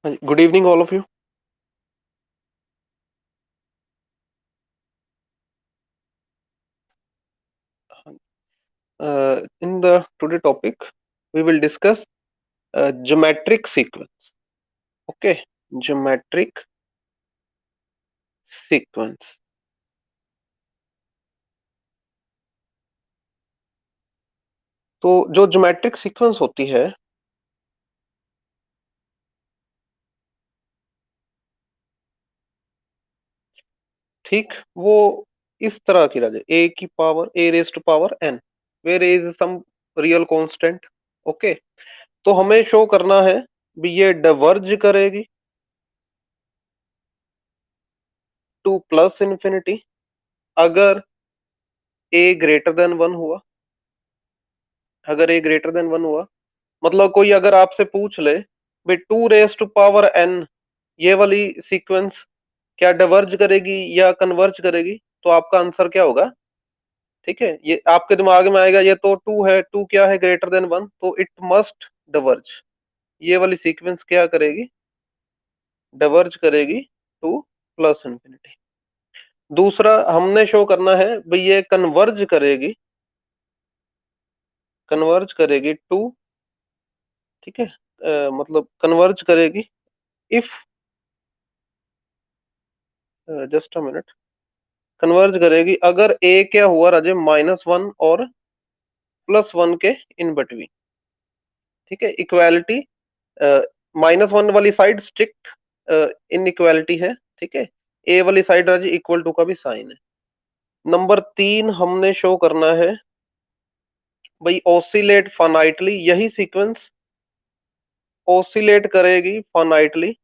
हाँ जी, good evening all of you. In the today topic, we will discuss geometric sequence. Okay, geometric sequence. तो जो geometric sequence होती है, ठीक, वो इस तरह की राजे ए की power a raise to power n, where is some real constant. Okay, तो हमें शो करना है भी ये डाइवर्ज करेगी टू प्लस इन्फिनिटी अगर ए ग्रेटर देन वन हुआ। अगर ए ग्रेटर देन वन हुआ मतलब कोई अगर आपसे पूछ ले भाई two raise to power n ये वाली सीक्वेंस क्या डाइवर्ज करेगी या कन्वर्ज करेगी, तो आपका आंसर क्या होगा? ठीक है, ये आपके दिमाग में आएगा ये तो टू है, टू क्या है ग्रेटर देन वन, तो इट मस्ट डाइवर्ज। ये वाली सीक्वेंस क्या करेगी? डाइवर्ज करेगी टू प्लस इंफिनिटी। दूसरा हमने शो करना है भाई ये कन्वर्ज करेगी टू, ठीक है, मतलब कन्वर्ज करेगी if, just a minute, converge करेगी अगर ए क्या हुआ राजे माइनस वन और प्लस वन के इन बिटवीन। ठीक है, इक्वालिटी, माइनस वन वाली साइड स्ट्रिक्ट इनइक्वालिटी है। ठीक है, ए वाली साइड राजे इक्वल टू का भी साइन है। नंबर तीन हमने शो करना है भाई ऑसिलेट फानाइटली, यही सीक्वेंस ऑसिलेट करेगी फानाइटली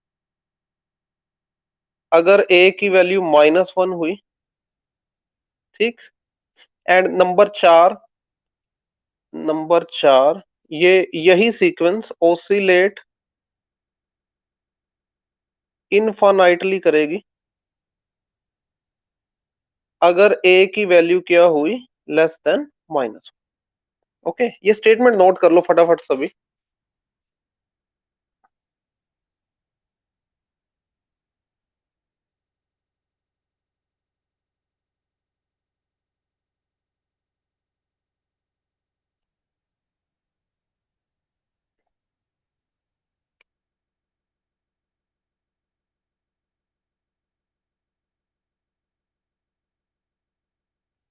अगर ए की वैल्यू माइनस वन हुई। ठीक, एंड नंबर चार ये यही सीक्वेंस ऑसिलेट इनफाइनाइटली करेगी अगर ए की वैल्यू क्या हुई लेस देन माइनस। ओके, ये स्टेटमेंट नोट कर लो फटाफट सभी।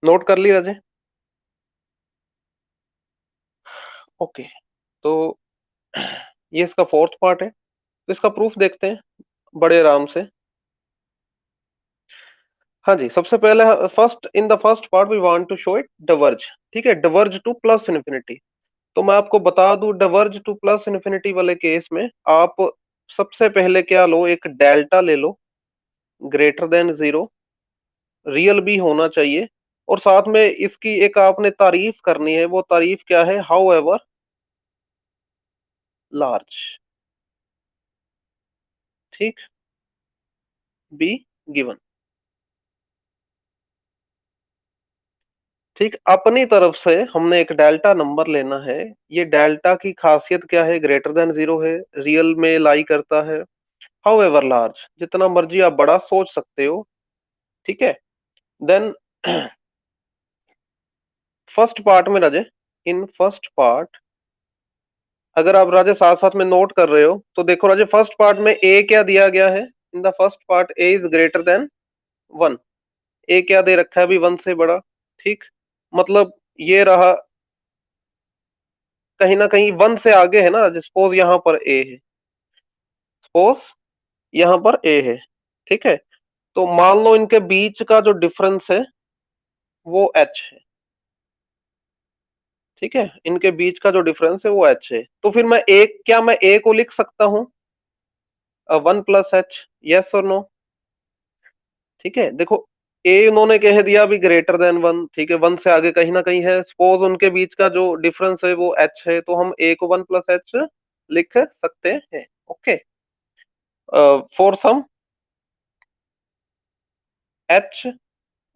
नोट कर ली राजे? ओके, तो ये इसका फोर्थ पार्ट है, तो इसका प्रूफ देखते हैं बड़े आराम से। हाँ जी, सबसे पहले first in the first part we want to show it diverge. ठीक है, डिवर्ज टू प्लस इन्फिनिटी। तो मैं आपको बता दूं डिवर्ज टू प्लस इन्फिनिटी वाले केस में आप सबसे पहले क्या लो, एक डेल्टा ले लो ग्रेटर देन जीरो, रियल भी होना चाहिए, और साथ में इसकी एक आपने तारीफ करनी है। वो तारीफ क्या है? हाउ एवर लार्ज, ठीक, बी गिवन। ठीक, अपनी तरफ से हमने एक डेल्टा नंबर लेना है। ये डेल्टा की खासियत क्या है? ग्रेटर देन जीरो है, रियल में लाई करता है। हाउ एवर लार्ज, जितना मर्जी आप बड़ा सोच सकते हो। ठीक है, देन फर्स्ट पार्ट में राजे, इन फर्स्ट पार्ट, अगर आप राजे साथ साथ में नोट कर रहे हो तो देखो राजे, फर्स्ट पार्ट में ए क्या दिया गया है? In the first part a is greater than one. A क्या दे रखा है? अभी वन से बड़ा। ठीक, मतलब ये रहा कहीं ना कहीं वन से आगे है ना। सपोज यहाँ पर ए है, सपोज यहाँ पर ए है, ठीक है, तो मान लो इनके बीच का जो डिफरेंस है वो एच है। ठीक है, इनके बीच का जो डिफरेंस है वो एच है, तो फिर मैं एक क्या मैं ए को लिख सकता हूं वन प्लस एच? यस और नो? ठीक है, देखो ए उन्होंने कह दिया भी ग्रेटर देन वन, ठीक है, वन से आगे कहीं ना कहीं है। सपोज उनके बीच का जो डिफरेंस है वो एच है, तो हम ए को वन प्लस एच लिख सकते हैं। Okay, for some h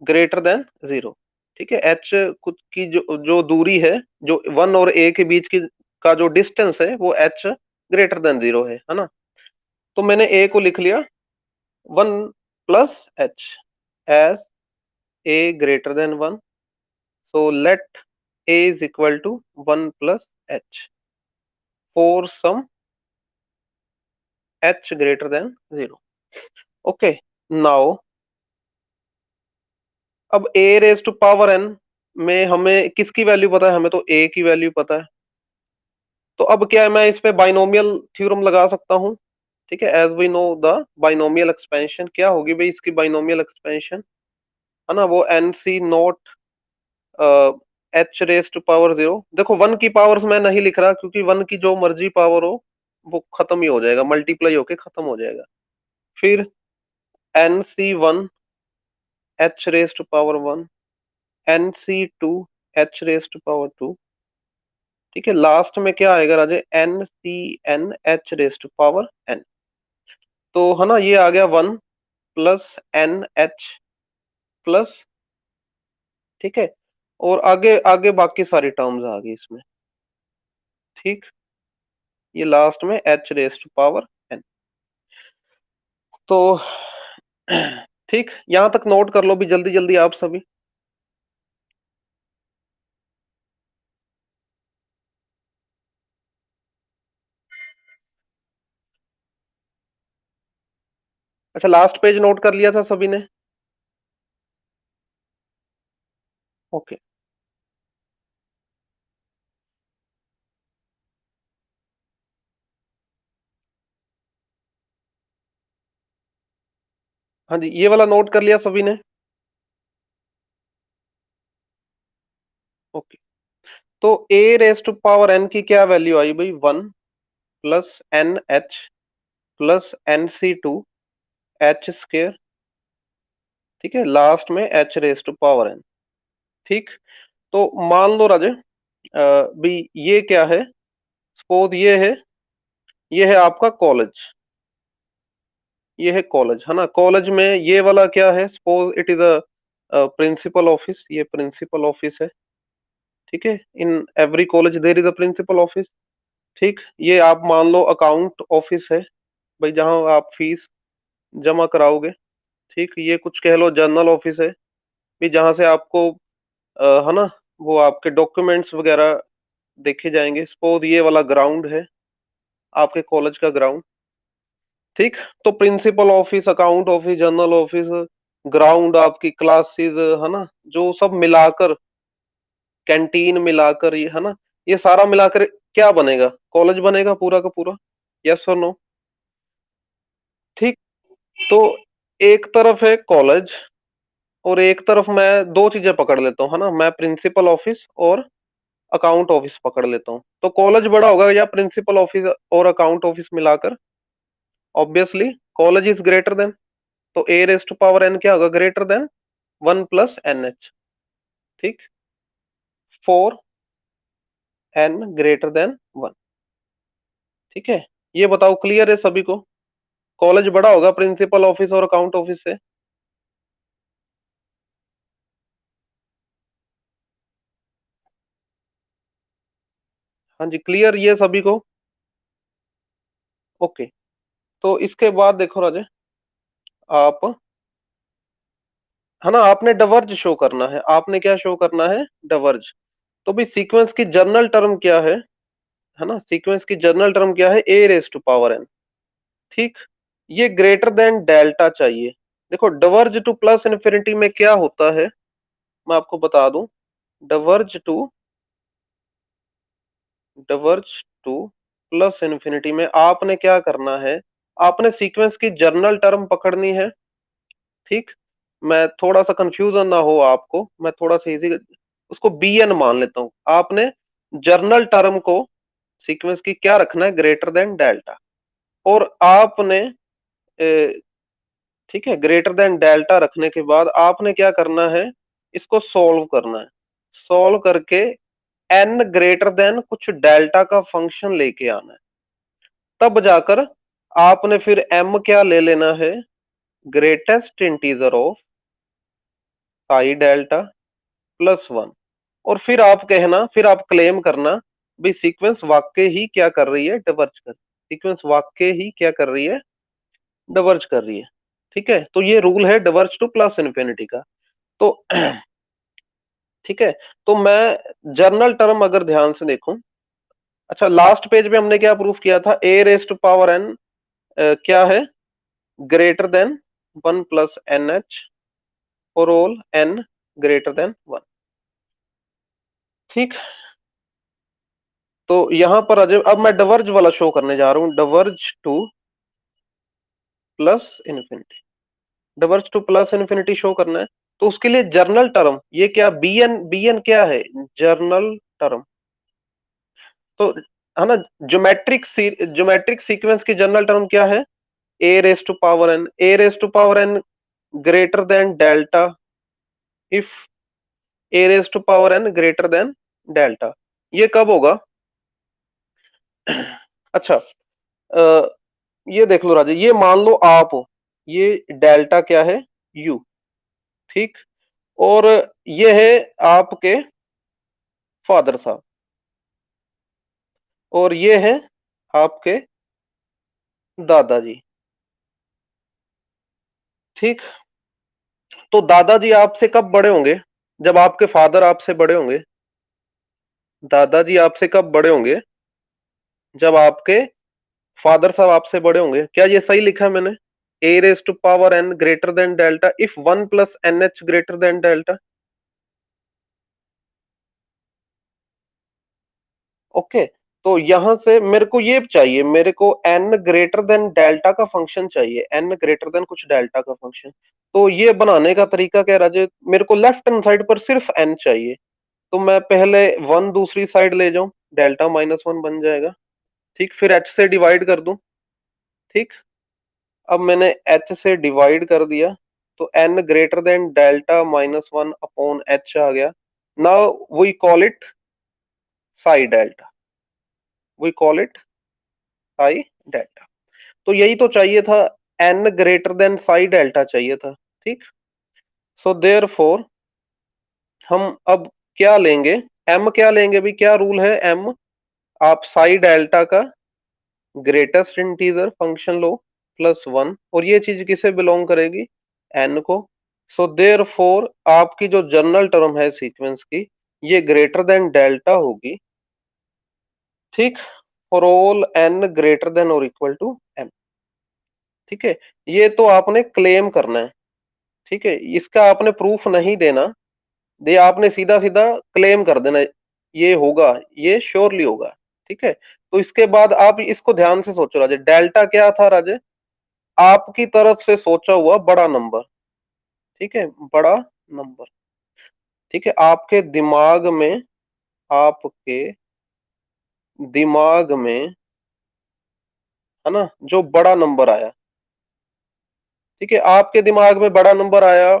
greater than zero. ठीक है, एच कुछ की जो जो दूरी है, जो वन और ए के बीच की का जो डिस्टेंस है वो एच ग्रेटर देन जीरो है ना। तो मैंने ए को लिख लिया 1 + h as a greater than 1. So let a is equal to 1 + h for some h greater than 0. Okay. Now अब a raise to power n में हमें किसकी वैल्यू पता है? हमें तो a की वैल्यू पता है। तो अब क्या है, मैं इस पे बाइनोमियल थ्योरम लगा सकता हूँ। ठीक है, as we know the binomial expansion क्या होगी भाई इसकी बाइनोमियल एक्सपेंशन, है ना, वो n c not h raise to power 0। देखो 1 की पावर्स मैं नहीं लिख रहा क्योंकि 1 की जो मर्जी पावर हो वो खत्म ही हो जाएगा, मल्टीप्लाई होके खत्म हो जाएगा। फिर n c 1 h raise to power 1, n c 2 h raise to power 2। ठीक है, लास्ट में क्या आएगा राजे? N c n h raise to power n. तो है ना, ये आ गया 1 + n h प्लस, ठीक है, और आगे आगे बाकी सारी टर्म्स आ गई इसमें। ठीक, ये लास्ट में h raise to power n। तो ठीक, यहां तक नोट कर लो भी जल्दी जल्दी आप सभी। अच्छा, लास्ट पेज नोट कर लिया था सभी ने? ओके। हाँ जी, ये वाला नोट कर लिया सभी ने? ओके। तो a raise to power n की क्या वैल्यू आई भाई? 1 + n h plus nc2 h square. ठीक है, लास्ट में h raise to power n। ठीक, तो मान लो राजे भी ये क्या है? सपोज ये है आपका कॉलेज, ये है कॉलेज, है ना। कॉलेज में ये वाला क्या है? Suppose it is a principal office, ये प्रिंसिपल ऑफिस है। ठीक है, in every college there is a principal office. ठीक, ये आप मान लो अकाउंट ऑफिस है भाई, जहां आप फीस जमा कराओगे। ठीक, ये कुछ कह लो जर्नल ऑफिस है भी, जहां से आपको है ना वो आपके डॉक्यूमेंट्स वगैरह देखे जाएंगे। सपोज ये वाला ग्राउंड है, आपके कॉलेज का ग्राउंड। ठीक, तो principal office, account office, general office, ground, आपकी क्लासेस, है ना, जो सब मिलाकर, कैंटीन मिलाकर, ये है ना, ये सारा मिलाकर क्या बनेगा? कॉलेज बनेगा पूरा का पूरा। यस और नो? ठीक, तो एक तरफ है कॉलेज और एक तरफ मैं दो चीजें पकड़ लेता हूँ, है ना, मैं प्रिंसिपल ऑफिस और अकाउंट ऑफिस पकड़ लेता हूँ। तो कॉलेज बड़ा होगा या प्रिंसिपल ऑफिस और अकाउंट ऑफिस मिलाकर? Obviously college is greater then, तो ए रेज टू पावर एन क्या होगा? Greater than 1 + n h। ठीक, फोर एन ग्रेटर देन 1। ठीक है, ये बताओ क्लियर है सभी को? कॉलेज बड़ा होगा प्रिंसिपल ऑफिस और अकाउंट ऑफिस से। हाँ जी, क्लियर ये सभी को? ओके। तो इसके बाद देखो राजे, आप, है ना, आपने डवर्ज शो करना है। आपने क्या शो करना है? डवर्ज। तो भी सीक्वेंस की जर्नल टर्म क्या है ना, सीक्वेंस की जर्नल टर्म क्या है? ए रेज टू पावर एन। ठीक, ये ग्रेटर देन डेल्टा चाहिए। देखो डवर्ज टू प्लस इन्फिनिटी में क्या होता है, मैं आपको बता दूं। डवर्ज टू डवर्ज टू प्लस इन्फिनिटी में आपने क्या करना है? आपने सीक्वेंस की जर्नल टर्म पकड़नी है। ठीक, मैं थोड़ा सा कंफ्यूजन ना हो आपको, मैं थोड़ा सा इजी उसको बी एन मान लेता हूं। आपने जर्नल टर्म को सीक्वेंस की क्या रखना है? Greater than delta. और आपने ठीक है, ग्रेटर देन डेल्टा रखने के बाद आपने क्या करना है? इसको सॉल्व करना है। सॉल्व करके एन ग्रेटर देन कुछ डेल्टा का फंक्शन लेके आना है। तब जाकर आपने फिर एम क्या ले लेना है? Greatest integer of Sai delta +1। और फिर आप कहना, फिर आप क्लेम करना भी सीक्वेंस वाकई ही क्या कर रही है? डिवर्ज कर, सीक्वेंस वाकई ही क्या कर रही है? डिवर्ज कर रही है। ठीक है, तो ये रूल है डिवर्ज टू प्लस इन्फिनिटी का। तो ठीक है, तो मैं जर्नल टर्म अगर ध्यान से देखूं, अच्छा लास्ट पेज पे हमने क्या प्रूफ किया था, a raise to power n क्या है, greater than 1 plus n h for all n greater than 1। ठीक, तो यहां पर अजय अब मैं डिवर्ज वाला शो करने जा रहा हूं, diverge two plus infinity, diverge two plus infinity show करना है। तो उसके लिए जर्नल टर्म ये क्या, बी एन क्या है, जर्नल टर्म। तो है ना, ज्योमेट्रिक सीक्वेंस की जनरल टर्म क्या है, a raise to power n, a raise to power n greater than delta if a raise to power n greater than delta. ये कब होगा, अच्छा ये देख लो राजा, ये मान लो आप हो, ये डेल्टा क्या है, यू। ठीक, और ये है आपके फादर साहब, और ये है आपके दादाजी। ठीक, तो दादाजी आपसे कब बड़े होंगे, जब आपके फादर आपसे बड़े होंगे। दादाजी आपसे कब बड़े होंगे, जब आपके फादर साहब आपसे बड़े होंगे। क्या ये सही लिखा है मैंने, a raise to power n greater than delta if 1 plus n h greater than delta. Okay, तो यहां से मेरे को ये चाहिए, मेरे को एन ग्रेटर देन डेल्टा का फंक्शन चाहिए, एन ग्रेटर देन कुछ डेल्टा का फंक्शन। तो ये बनाने का तरीका क्या है राजे, मेरे को लेफ्ट हैंड साइड पर सिर्फ एन चाहिए, तो मैं पहले वन दूसरी साइड ले जाऊं, डेल्टा माइनस वन बन जाएगा। ठीक, फिर एच से डिवाइड कर दूं। ठीक, अब मैंने एच से डिवाइड कर दिया, तो n greater than delta minus one upon h आ गया। Now we call it psi delta, we call it psi delta. तो यही तो चाहिए था, n greater than psi delta चाहिए था। ठीक, सो देयर फोर हम अब क्या लेंगे, एम क्या लेंगे भी, क्या रूल है एम, आप साई डेल्टा का ग्रेटेस्ट इंटीजर फंक्शन लो प्लस वन, और ये चीज किसे बिलोंग करेगी, एन को। सो देयर फोर आपकी जो जनरल टर्म है सीक्वेंस की, ये ग्रेटर देन डेल्टा होगी। ठीक, for all n greater than और इक्वल टू एम। ठीक है, ये तो आपने क्लेम करना है। ठीक है, इसका आपने प्रूफ नहीं देना, दे आपने सीधा सीधा क्लेम कर देना, ये होगा, ये श्योरली होगा। ठीक है, तो इसके बाद आप इसको ध्यान से सोचो राजे, डेल्टा क्या था राजे, आपकी तरफ से सोचा हुआ बड़ा नंबर। ठीक है, बड़ा नंबर। ठीक है, आपके दिमाग में, आपके दिमाग में, है ना, जो बड़ा नंबर आया। ठीक है, आपके दिमाग में बड़ा नंबर आया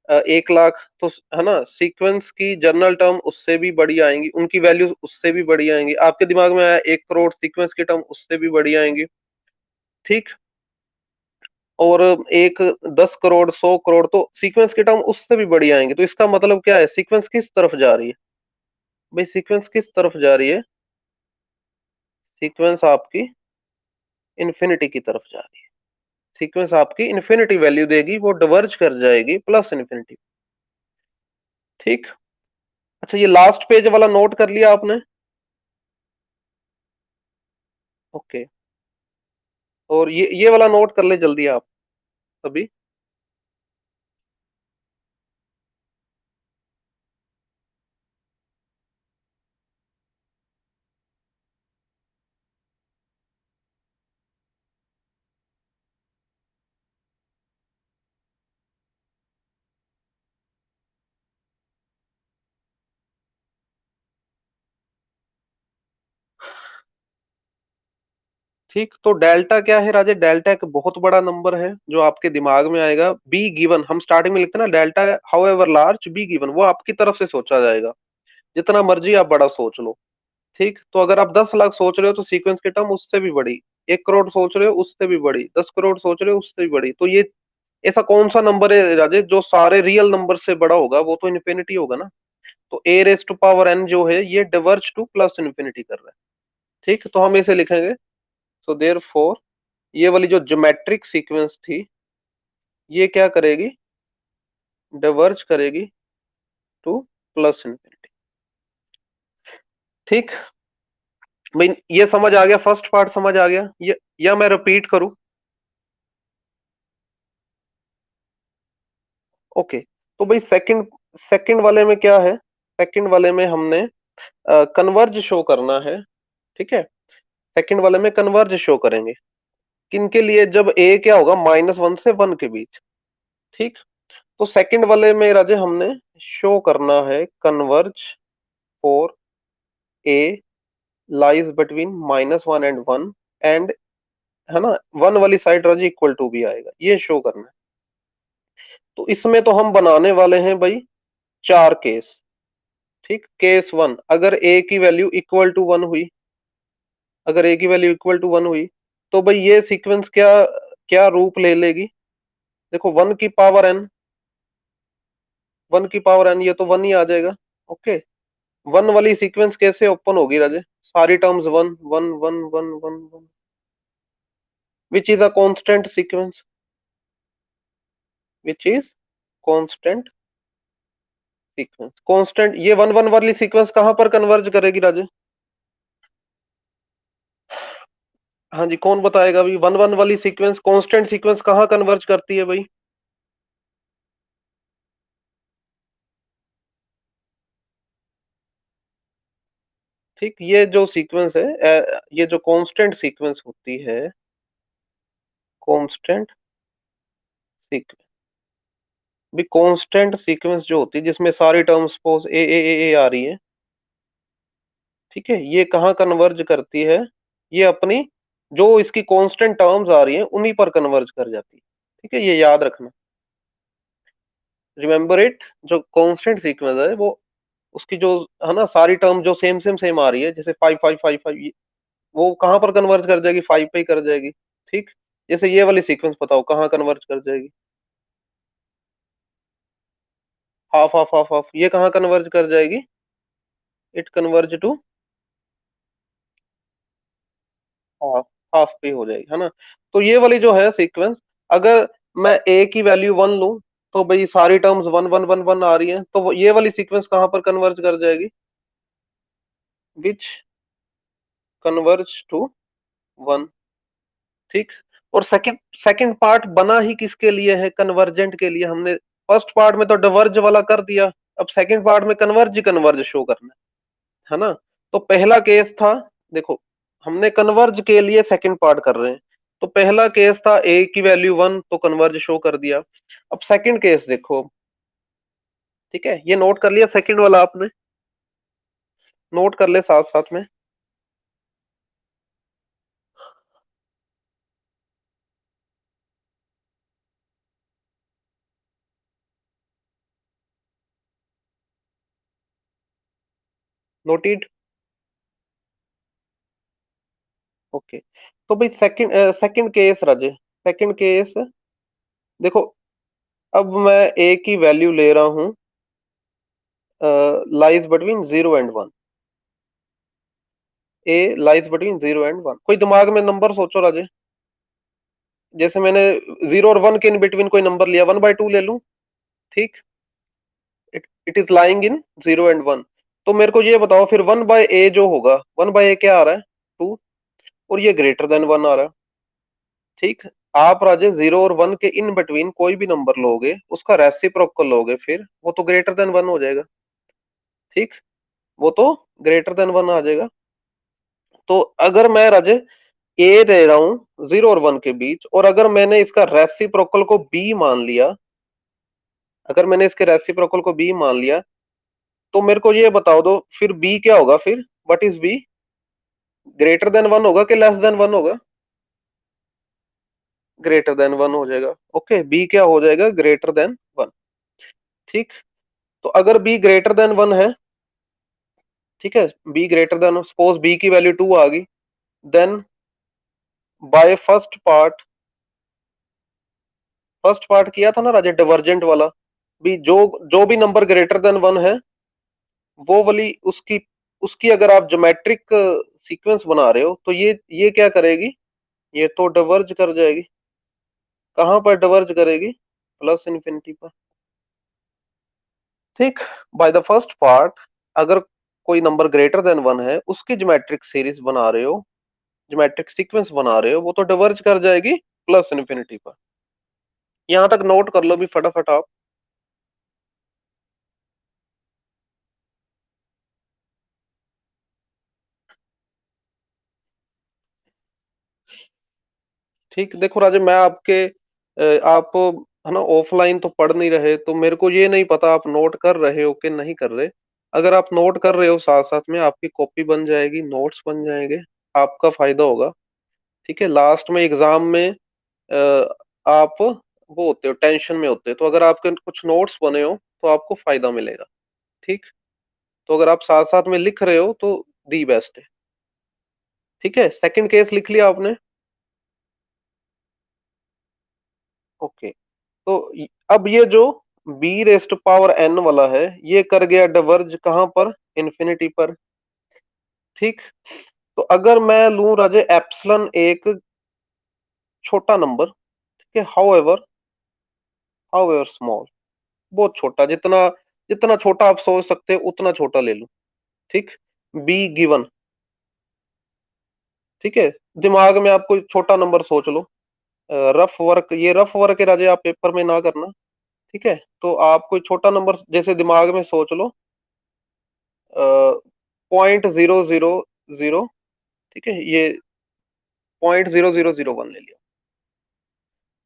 1 लाख, तो है ना, सीक्वेंस की जनरल टर्म उससे भी बड़ी आएंगी, उनकी वैल्यूज उससे भी बड़ी आएंगी। आपके दिमाग में आया 1 करोड़, सीक्वेंस की टर्म उससे भी बड़ी आएंगी। ठीक, और एक 10 करोड़, 100 करोड़, तो सीक्वेंस की टर्म उससे भी बड़ी आएंगी। तो इसका मतलब क्या है, सीक्वेंस किस तरफ जा रही है भाई, सीक्वेंस किस तरफ जा रही है, सीक्वेंस आपकी इन्फिनिटी की तरफ जा रही है। सीक्वेंस आपकी इन्फिनिटी वैल्यू देगी, वो डिवर्ज कर जाएगी प्लस इन्फिनिटी। ठीक, अच्छा ये लास्ट पेज वाला नोट कर लिया आपने। ओके, और ये वाला नोट कर ले जल्दी आप अभी। ठीक, तो डेल्टा क्या है राजे, डेल्टा एक बहुत बड़ा नंबर है जो आपके दिमाग में आएगा, बी गिवन, हम स्टार्टिंग में लिखते हैं ना, delta how ever large be given, वो आपकी तरफ से सोचा जाएगा, जितना मर्जी आप बड़ा सोच लो। ठीक, तो अगर आप 10 लाख सोच रहे हो तो सीक्वेंस की टर्म उससे भी बड़ी, 1 करोड़ सोच रहे हो उससे भी बड़ी, 10 करोड़ सोच रहे हो उससे भी बड़ी। तो ये ऐसा कौन सा नंबर है राजेश जो सारे रियल नंबर से बड़ा होगा, वो तो इन्फिनिटी होगा ना। तो a raise to power n जो है ये डिवर्ज टू प्लस इन्फिनिटी कर रहा है। ठीक, तो हम इसे लिखेंगे, सो देयर फोर ये वाली जो ज्योमेट्रिक सीक्वेंस थी, ये क्या करेगी, डिवर्ज करेगी टू प्लस इन्फिनिटी। ठीक भाई, ये समझ आ गया, फर्स्ट पार्ट समझ आ गया ये, या मैं रिपीट करूं? ओके, तो भाई सेकंड सेकंड वाले में क्या है, सेकंड वाले में हमने कन्वर्ज शो करना है। ठीक है, सेकंड वाले में कन्वर्ज शो करेंगे किनके लिए, जब ए क्या होगा -1 से 1 के बीच। ठीक, तो सेकंड वाले में राजे हमने शो करना है converge for a lies between -1 and 1, and है ना 1 वाली साइड राजे इक्वल टू भी आएगा, ये शो करना है। तो इसमें तो हम बनाने वाले हैं भाई 4 केस। ठीक, केस 1, अगर ए की वैल्यू इक्वल टू 1 हुई, अगर ए की वैल्यू इक्वल टू 1 हुई, तो भाई ये सीक्वेंस क्या क्या रूप ले लेगी, देखो 1 की पावर एन, 1 की पावर एन, ये तो 1 ही आ जाएगा। ओके, 1 वाली सीक्वेंस कैसे ओपन होगी राजे, सारी terms 1 1 1 1 1 1, which is a constant sequence, which is constant sequence. Constant, ये 1 1 वाली सीक्वेंस कहां पर कन्वर्ज करेगी राजे? हाँ जी, कौन बताएगा भाई, 1 1 वाली सीक्वेंस, कांस्टेंट सीक्वेंस कहां कन्वर्ज करती है भाई? ठीक, ये जो सीक्वेंस है, ये जो कांस्टेंट सीक्वेंस होती है, कांस्टेंट सीक्वेंस, भी कांस्टेंट सीक्वेंस जो होती है जिसमें सारी टर्म्स सपोज ए आ रही है, ठीक है, ये कहाँ कन्वर्ज करती है, ये अपनी जो इसकी कांस्टेंट टर्म्स आ रही हैं उन्हीं पर कन्वर्ज कर जाती है। ठीक है, ये याद रखना, रिमेंबर इट, जो कांस्टेंट सीक्वेंस है वो उसकी जो है ना सारी टर्म जो सेम सेम सेम आ रही है, जैसे 5 5 5 5, वो कहाँ पर कन्वर्ज कर जाएगी, 5 पे ही कर जाएगी। ठीक, जैसे ये वाली सीक्वेंस बताओ कहाँ कन्वर्ज कर जाएगी, हाफ हाफ हाफ हाफ, ये कहाँ कन्वर्ज कर जाएगी, it converge to half, half पे हो जाएगी, है ना। तो ये वाली जो है सीक्वेंस, अगर मैं ए की वैल्यू 1 लूं, तो भाई सारी टर्म्स 1 1 1 1 आ रही हैं, तो ये वाली सीक्वेंस कहाँ पर कन्वर्ज कर जाएगी, विच कन्वर्ज टू 1। ठीक, और सेकंड सेकंड पार्ट बना ही किसके लिए है, कन्वर्जेंट के लिए। हमने फर्स्ट पार्ट में तो डिवर्ज वाला कर दिया, अब सेकंड पार्ट में कन्वर्ज कन्वर्ज शो करना है ना। तो पहला केस था, देखो हमने कन्वर्ज के लिए सेकंड पार्ट कर रहे हैं, तो पहला केस था ए की वैल्यू 1, तो कन्वर्ज शो कर दिया। अब सेकंड केस देखो, ठीक है, ये नोट कर लिया सेकंड वाला आपने, नोट कर ले साथ साथ में। Noted, okay. तो भाई सेकंड सेकंड केस राजे, सेकंड केस देखो, अब मैं ए की वैल्यू ले रहा हूं lies between 0 and 1, A lies between 0 and 1, कोई दिमाग में नंबर सोचो राजे, जैसे मैंने 0 और 1 के इन बिटवीन कोई नंबर लिया, 1/2 ले लूं। ठीक, it is lying in 0 and 1, तो मेरे को ये बताओ फिर 1/a जो होगा, 1/a क्या आ रहा है, 2, और ये ग्रेटर देन 1 आ रहा है। ठीक, आप राजे 0 और 1 के इन बिटवीन कोई भी नंबर लोगे, उसका रेसिप्रोकल लोगे, फिर वो तो ग्रेटर देन 1 हो जाएगा। ठीक, वो तो ग्रेटर देन 1 आ जाएगा। तो अगर मैं राजे ए ले रहा हूं 0 और 1 के बीच, और अगर मैंने इसका रेसिप्रोकल को बी मान लिया, अगर मैंने इसके रेसिप्रोकल को बी मान लिया, तो मेरे को ये बताओ दो फिर बी क्या होगा, फिर what is b, greater than 1 होगा कि लेस देन 1 होगा, ग्रेटर देन 1 हो जाएगा। ओके, बी क्या हो जाएगा, ग्रेटर देन 1। ठीक, तो अगर बी ग्रेटर देन 1 है, ठीक है, b greater than, suppose b की वैल्यू 2 आ गई, देन बाय फर्स्ट पार्ट किया था ना राजे डिवर्जेंट वाला, भी जो भी नंबर ग्रेटर देन 1 है, वो वाली उसकी उसकी अगर आप ज्योमेट्रिक सीक्वेंस बना रहे हो, तो ये क्या करेगी, ये तो डिवर्ज कर जाएगी। कहाँ पर डिवर्ज करेगी? प्लस इन्फिनिटी पर। ठीक। बाय द फर्स्ट पार्ट, अगर कोई नंबर ग्रेटर देन वन है, उसकी ज्योमेट्रिक सीरीज बना रहे हो, ज्योमेट्रिक सीक्वेंस बना रहे हो, वो तो डिवर्ज कर जाएगी प्लस इन्फिनिटी पर। यहां तक नोट कर लो भी फटाफट आप। ठीक, देखो राजे, मैं आपके आप है ना ऑफलाइन तो पढ़ नहीं रहे, तो मेरे को ये नहीं पता आप नोट कर रहे हो कि नहीं कर रहे। अगर आप नोट कर रहे हो साथ साथ में, आपकी कॉपी बन जाएगी, नोट्स बन जाएंगे, आपका फायदा होगा। ठीक है, लास्ट में एग्जाम में आप वो होते हो, टेंशन में होते हो, तो अगर आपके कुछ नोट्स बने हो तो आपको फायदा मिलेगा। ठीक। तो अगर आप साथ साथ में लिख रहे हो तो दी बेस्ट है। ठीक है, सेकंड केस लिख लिया आपने? ओके। तो अब ये जो बी रेस्ट पावर एन वाला है, ये कर गया डिवर्ज कहां पर? इन्फिनिटी पर। ठीक। तो अगर मैं लूं राजे एप्सिलॉन एक छोटा नंबर, ठीक है, हाउ एवर स्मॉल, बहुत छोटा, जितना जितना छोटा आप सोच सकते हो उतना छोटा ले लूं। ठीक। Be given. ठीक है, दिमाग में आप कोई छोटा नंबर सोच लो। रफ वर्क, ये रफ वर्क है राजे, आप पेपर में ना करना। ठीक है, तो आप कोई छोटा नंबर जैसे दिमाग में सोच लो, 0.0001। ठीक है, ये 0.0001 ले लिया।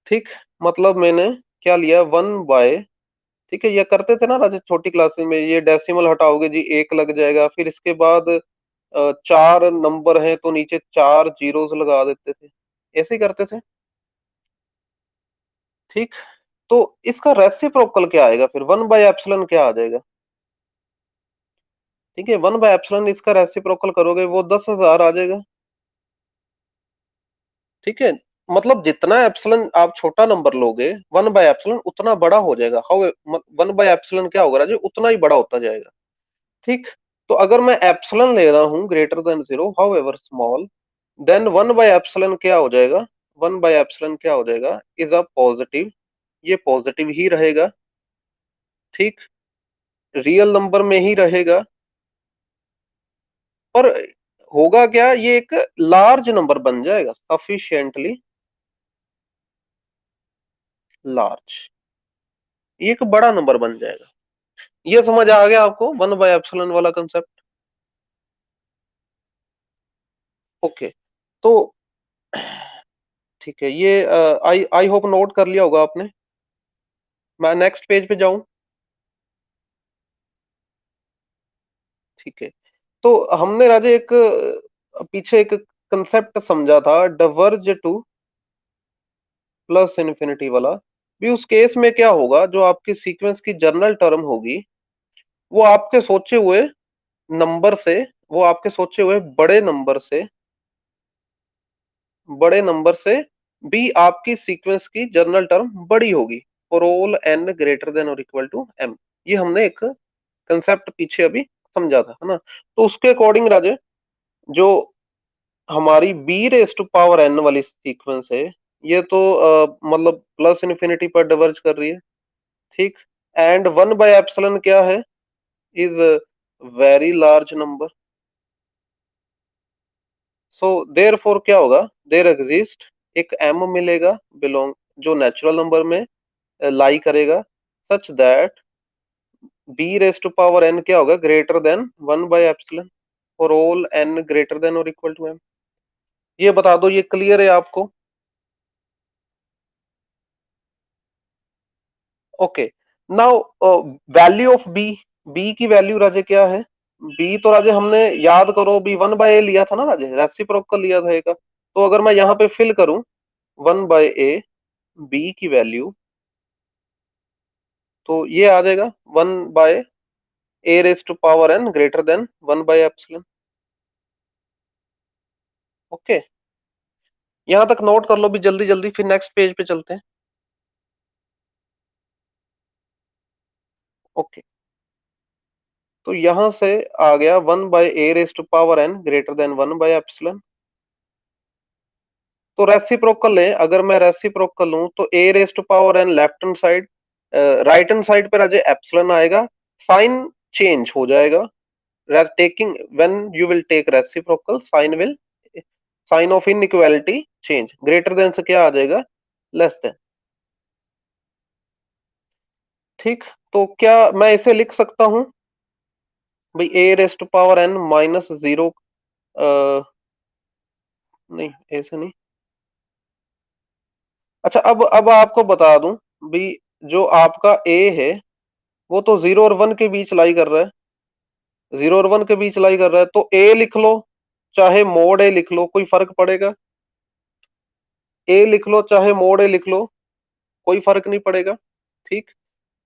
ठीक। मतलब मैंने क्या लिया? वन बाय, ठीक है, ये करते थे ना राजा छोटी क्लासेस में, ये डेसिमल हटाओगे जी एक लग जाएगा, फिर इसके बाद चार नंबर हैं तो नीचे चार जीरोस लगा देते थे, ऐसे ही करते थे। ठीक। तो इसका रेसिप्रोकल क्या आएगा फिर? वन बाय एप्सिलॉन क्या आ जाएगा? ठीक है, वन बाय एप्सिलॉन, इसका रेसिप्रोकल करोगे वो 10,000 आ जाएगा। ठीक है, मतलब जितना एप्सिलॉन आप छोटा नंबर लोगे, वन बाय एप्सिलॉन उतना बड़ा हो जाएगा। हाउ वन बाय एप्सिलॉन क्या होगा राजू? उतना ही बड़ा होता जाएगा। ठीक। तो अगर मैं एप्सिलॉन ले रहा हूं greater than zero, however small, then one by epsilon क्या हो जाएगा? वन बाय एप्सिलॉन क्या हो जाएगा? इज अ पॉजिटिव, ये पॉजिटिव ही रहेगा। ठीक। रियल नंबर में ही रहेगा। पर होगा क्या, ये एक लार्ज नंबर बन जाएगा, सफिशिएंटली लार्ज, ये एक बड़ा नंबर बन जाएगा। ये समझ आ गया आपको वन बाय एप्सिलॉन वाला कंसेप्ट? ओके। तो ठीक है, ये आई आई होप नोट कर लिया होगा आपने। मैं नेक्स्ट पेज पे जाऊं? ठीक है। तो हमने राजे एक पीछे एक कंसेप्ट समझा था, डिवर्ज टू प्लस इन्फिनिटी वाला। भी उस केस में क्या होगा, जो आपकी सीक्वेंस की जर्नल टर्म होगी, वो आपके सोचे हुए नंबर से, वो आपके सोचे हुए बड़े नंबर से भी आपकी सीक्वेंस की जर्नल टर्म बड़ी होगी, for all n greater than और इक्वल टू एम। ये हमने एक कंसेप्ट पीछे अभी समझा था, है ना? तो उसके अकॉर्डिंग राजे, जो हमारी b raise to power n वाली सीक्वेंस है, ये तो मतलब प्लस इन्फिनिटी पर डिवर्ज कर रही है। ठीक। एंड वन बाय एप्सिलॉन क्या है? Is very large number. So therefore क्या होगा? देयर एग्जिस्ट एक एम मिलेगा, बिलोंग, जो नेचुरल नंबर में लाई करेगा, such that b raise to power n क्या होगा? Greater than one by epsilon, for all n greater than और इक्वल टू एम। ये बता दो, ये क्लियर है आपको? Okay. Now value of b, b की वैल्यू राजे क्या है? बी तो राजे हमने याद करो, बी वन बाय ए लिया था ना राजे, रेसिप्रोकल लिया था ए का। तो अगर मैं यहाँ पे फिल करूं वन बाय ए, बी की वैल्यू, तो ये आ जाएगा one by a raise to power n greater than one by epsilon. Okay, यहाँ तक नोट कर लो भी जल्दी जल्दी, फिर नेक्स्ट पेज पे चलते हैं। ओके। तो यहां से आ गया one by a raise to power n greater than one by epsilon. तो रेसिप्रोकल है, अगर मैं रेसिप्रोकल लूं तो a raise to power n left hand side, right hand side पे राजे एप्सिलॉन आएगा, साइन चेंज हो जाएगा। Taking when you will take reciprocal, sign will, sign of inequality change, greater than से क्या आ जाएगा, लेस देन। ठीक, तो क्या मैं इसे लिख सकता हूं भाई, a raise to power n minus zero, नहीं ऐसे नहीं। अच्छा, अब आपको बता दूं भी, जो आपका ए है वो तो 0 और 1 के बीच लाई कर रहा है, 0 और 1 के बीच लाई कर रहा है, तो ए लिख लो चाहे मोड ए लिख लो, कोई फर्क पड़ेगा? ए लिख लो चाहे मोड ए लिख लो, कोई फर्क नहीं पड़ेगा। ठीक,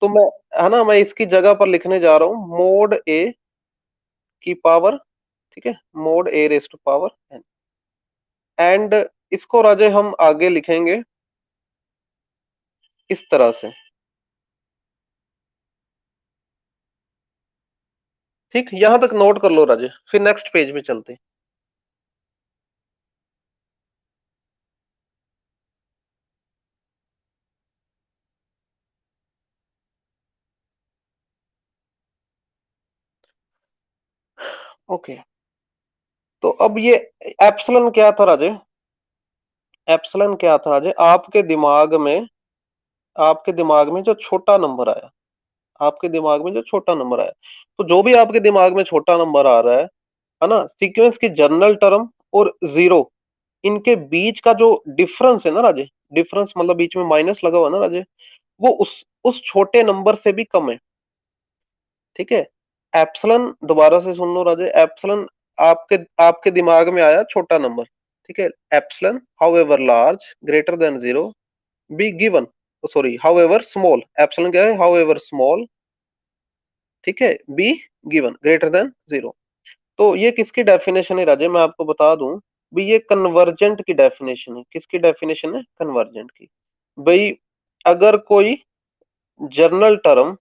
तो मैं, है ना, मैं इसकी जगह पर लिखने जा रहा हूं मोड ए की पावर, ठीक है, mod a raise to power n, and इसको राजे हम आगे लिखेंगे इस तरह से। ठीक, यहां तक नोट कर लो राजे, फिर नेक्स्ट पेज में चलते हैं। ओके, तो अब ये एप्सिलॉन क्या था राजे, एप्सिलॉन क्या था राजे, आपके दिमाग में जो छोटा नंबर आया, आपके दिमाग में जो छोटा नंबर आया, तो जो भी आपके दिमाग में छोटा नंबर आ रहा है ना, सीक्वेंस की जनरल टर्म और जीरो, इनके बीच का जो डिफरेंस है ना राजे, डिफरेंस मतलब बीच में माइनस लगा हुआ ना राजे, वो उस छोटे नंबर से भी कम है। ठीक है, एप्सिलॉन, दोबारा से सुन लो राजे, एप्सिलॉन आपके आपके दिमाग में आया छोटा नंबर, ठीक है, epsilon how ever large greater than zero be given, sorry how ever small, epsilon क्या है, हाउ एवर स्मॉल, ठीक है, be given greater than zero. तो ये किसकी डेफिनेशन है राजे, मैं आपको बता दूं भी, ये कन्वर्जेंट की डेफिनेशन है। किसकी डेफिनेशन है, कन्वर्जेंट की। भाई, अगर कोई जर्नल टर्म,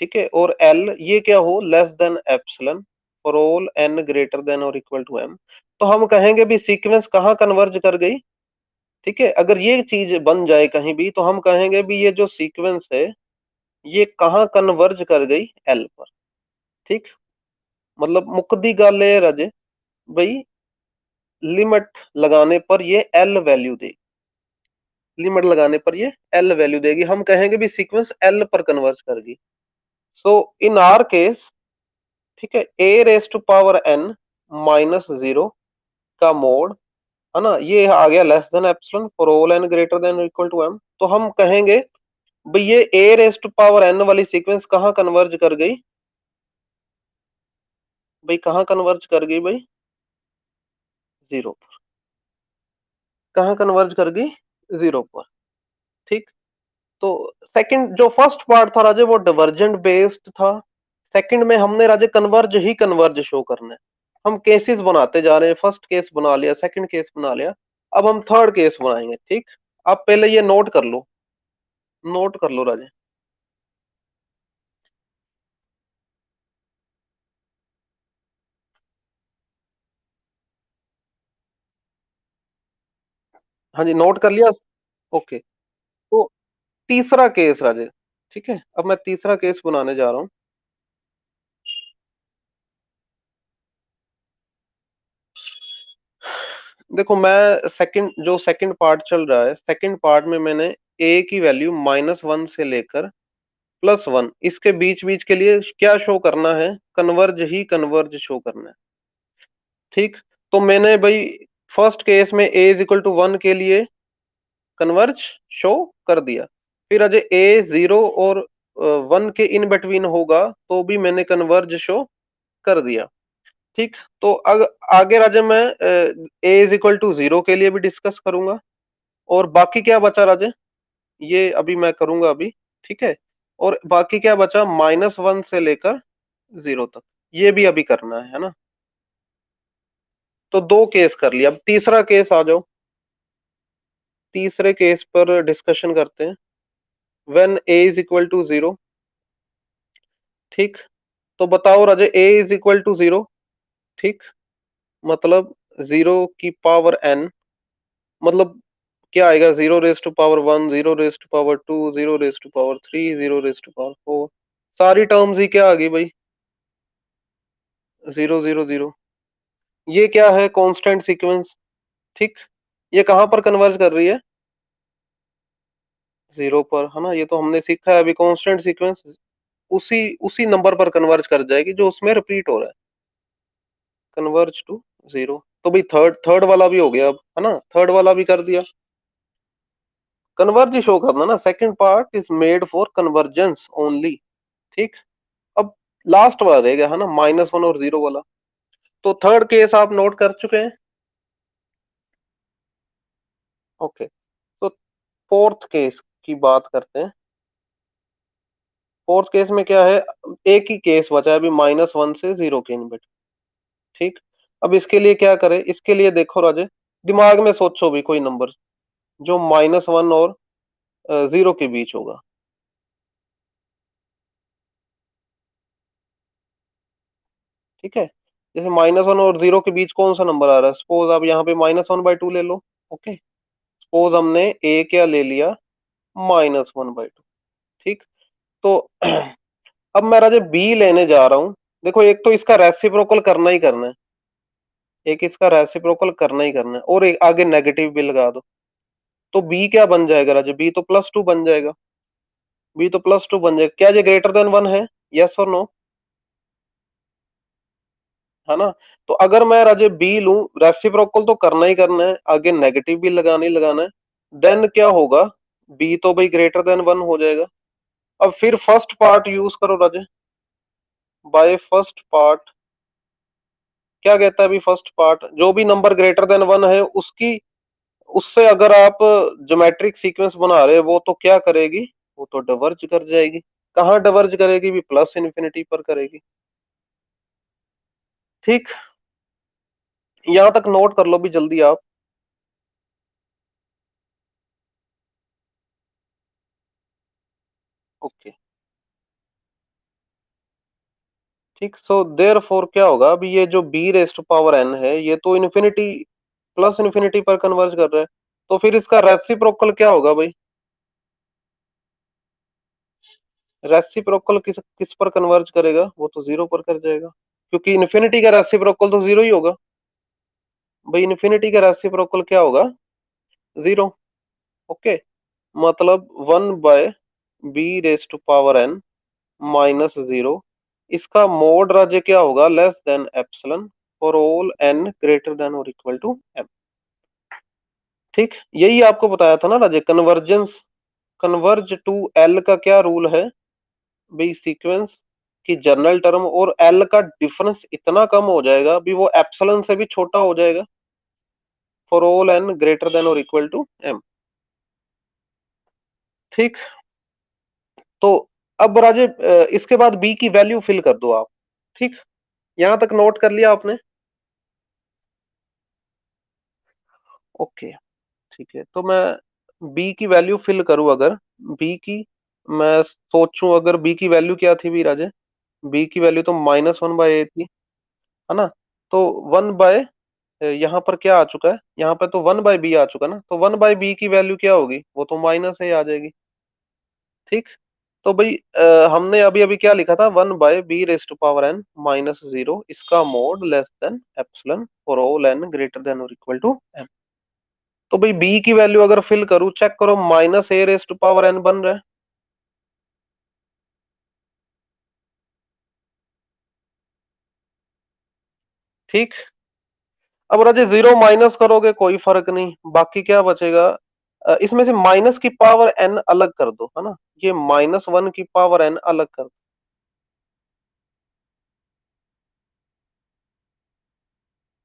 ठीक है, और एल ये क्या हो less than epsilon for all n greater than और इक्वल टू एम, तो हम कहेंगे भी सीक्वेंस कहाँ कन्वर्ज कर गई। ठीक है, अगर ये चीज बन जाए कहीं भी, तो हम कहेंगे भी ये जो सीक्वेंस है ये कहाँ कन्वर्ज कर गई, एल पर। ठीक, मतलब मुकदी गल है राजे भाई, लिमिट लगाने पर ये एल वैल्यू देगी, लिमिट लगाने पर ये एल वैल्यू देगी, हम कहेंगे भी सीक्वेंस एल पर कन्वर्ज कर गई। सो इन आर केस, ठीक है, a raise to power n minus zero का मोड, है ना, ये आ गया less than epsilon for all n greater than equal to m, तो हम कहेंगे भाई ये a raise to power n वाली सीक्वेंस कहाँ कन्वर्ज कर गई, भाई कहाँ कन्वर्ज कर गई भाई, जीरो पर, कहाँ कन्वर्ज कर गई, जीरो पर। ठीक, तो सेकंड जो फर्स्ट पार्ट था राजे वो डिवर्जेंट बेस्ड था, सेकंड में हमने राजे कन्वर्ज ही कन्वर्ज शो करना है। हम केसेस बनाते जा रहे हैं, फर्स्ट केस बना लिया, सेकंड केस बना लिया, अब हम थर्ड केस बनाएंगे। ठीक, आप पहले ये नोट कर लो, नोट कर लो राजे। हाँ जी, नोट कर लिया। ओके, तो तीसरा केस राजे, ठीक है, अब मैं तीसरा केस बनाने जा रहा हूँ। देखो, मैं सेकंड, जो सेकंड पार्ट चल रहा है, सेकंड पार्ट में मैंने ए की वैल्यू -1 से लेकर +1, इसके बीच बीच के लिए क्या शो करना है, कन्वर्ज ही कन्वर्ज शो करना है। ठीक, तो मैंने भाई फर्स्ट केस में ए इज इक्वल टू 1 के लिए कन्वर्ज शो कर दिया, फिर अजय ए 0 और 1 के इन बिटवीन होगा तो भी मैंने कन्वर्ज शो कर दिया। ठीक, तो आगे राजा मैं ए इज इक्वल टू 0 के लिए भी डिस्कस करूंगा, और बाकी क्या बचा राजे, ये अभी मैं करूंगा अभी। ठीक है, और बाकी क्या बचा, -1 से लेकर 0 तक, ये भी अभी करना है ना। तो दो केस कर लिया, अब तीसरा केस आ जाओ, तीसरे केस पर डिस्कशन करते हैं। When a is equal to 0, ठीक, तो बताओ राजे ए इज इक्वल टू 0, ठीक, मतलब 0 की पावर n, मतलब क्या आएगा, 0 raise to power 1, 0 raise to power 2, 0 raise to power 3, 0 raise to power 4। सारी टर्म्स ही क्या आ गई भाई, 0 0 0। ये क्या है, कांस्टेंट सीक्वेंस। ठीक, ये कहां पर कन्वर्ज कर रही है, जीरो पर, है ना। ये तो हमने सीखा है अभी, कांस्टेंट सीक्वेंस उसी उसी नंबर पर कन्वर्ज कर जाएगी जो उसमें रिपीट हो रहा है, कन्वर्ज टू जीरो। तो भाई थर्ड थर्ड वाला भी हो गया अब, है ना, थर्ड वाला भी कर दिया। कन्वर्ज शो करना ना, second part is made for convergence only. ठीक, अब लास्ट वाला रहेगा, है ना, -1 और 0 वाला। तो थर्ड केस आप नोट कर चुके हैं। ओके, तो फोर्थ केस की बात करते हैं। फोर्थ केस में क्या है, एक ही केस बचा है अभी, -1 से 0 के इन बिट। ठीक, अब इसके लिए क्या करें, इसके लिए देखो राजे, दिमाग में सोचो भी कोई नंबर जो -1 और 0 के बीच होगा। ठीक है, जैसे -1 और 0 के बीच कौन सा नंबर आ रहा है, सपोज आप यहाँ पे -1/2 ले लो। ओके, सपोज हमने ए क्या ले लिया, -1/2। ठीक, तो अब मैं राजे बी लेने जा रहा हूँ। देखो, एक तो इसका रेसिप्रोकल करना ही करना है, एक इसका रेसिप्रोकल करना ही करना है, और एक आगे नेगेटिव भी लगा दो। तो बी क्या बन जाएगा राजे, बी तो +2 बन जाएगा। बी तो +2 बन जाएगा। क्या ये ग्रेटर देन 1 है, यस और नो, है ना। तो अगर मैं राजे बी लूं, रेसिप्रोकल तो करना ही करना है, आगे नेगेटिव भी लगाना ही लगाना है, देन क्या होगा, बी तो भाई ग्रेटर देन 1 हो जाएगा। अब फिर फर्स्ट पार्ट यूज करो राजे, बाय फर्स्ट पार्ट। क्या कहता है अभी फर्स्ट पार्ट, जो भी नंबर ग्रेटर देन 1 है उसकी, उससे अगर आप ज्योमेट्रिक सीक्वेंस बना रहे हैं, वो तो क्या करेगी, वो तो डिवर्ज कर जाएगी। कहाँ डिवर्ज करेगी भी, प्लस इन्फिनिटी पर करेगी। ठीक, यहां तक नोट कर लो भी जल्दी आप। ओके, ठीक, सो देयर फोर क्या होगा, अभी ये जो b⁻n है, ये तो इन्फिनिटी, प्लस इन्फिनिटी पर कन्वर्ज कर रहा है। तो फिर इसका रेसिप्रोकल क्या होगा भाई, रेसिप्रोकल किस किस पर कन्वर्ज करेगा, वो तो 0 पर कर जाएगा, क्योंकि इन्फिनिटी का रेसिप्रोकल तो 0 ही होगा। भाई इन्फिनिटी का रेसिप्रोकल क्या होगा, 0। ओके, मतलब 1/b⁻n -0, इसका मोड राज्य क्या होगा, less than epsilon for all n greater than और इक्वल टू m। ठीक, यही आपको बताया था ना राजे, कन्वर्जेंस, कन्वर्ज टू एल का क्या रूल है भाई, सीक्वेंस की जनरल टर्म और एल का डिफरेंस इतना कम हो जाएगा भी, वो एप्सिलॉन से भी छोटा हो जाएगा, for all n greater than और इक्वल टू m। ठीक, तो अब राजे इसके बाद बी की वैल्यू फिल कर दो आप। ठीक, यहां तक नोट कर लिया आपने। ओके, ठीक है, तो मैं बी की वैल्यू फिल करूं, अगर बी की, मैं सोचूं अगर बी की वैल्यू क्या थी भी राजे, बी की वैल्यू तो -1/a थी, है ना। तो 1 बाय, यहाँ पर क्या आ चुका है, यहाँ पे तो 1/b आ चुका ना, तो 1/b की वैल्यू क्या होगी, वो तो -a आ जाएगी। ठीक, तो भाई हमने अभी अभी क्या लिखा था, 1/b⁻n -0, इसका mode less than epsilon for all n greater than और इक्वल टू m। तो भाई बी की वैल्यू अगर फिल करूं, चेक करो, -a⁻n बन रहा है। ठीक, अब राजे 0 माइनस करोगे कोई फर्क नहीं, बाकी क्या बचेगा, इसमें से माइनस की पावर n अलग कर दो, है ना, ये -1 की पावर n अलग कर दो।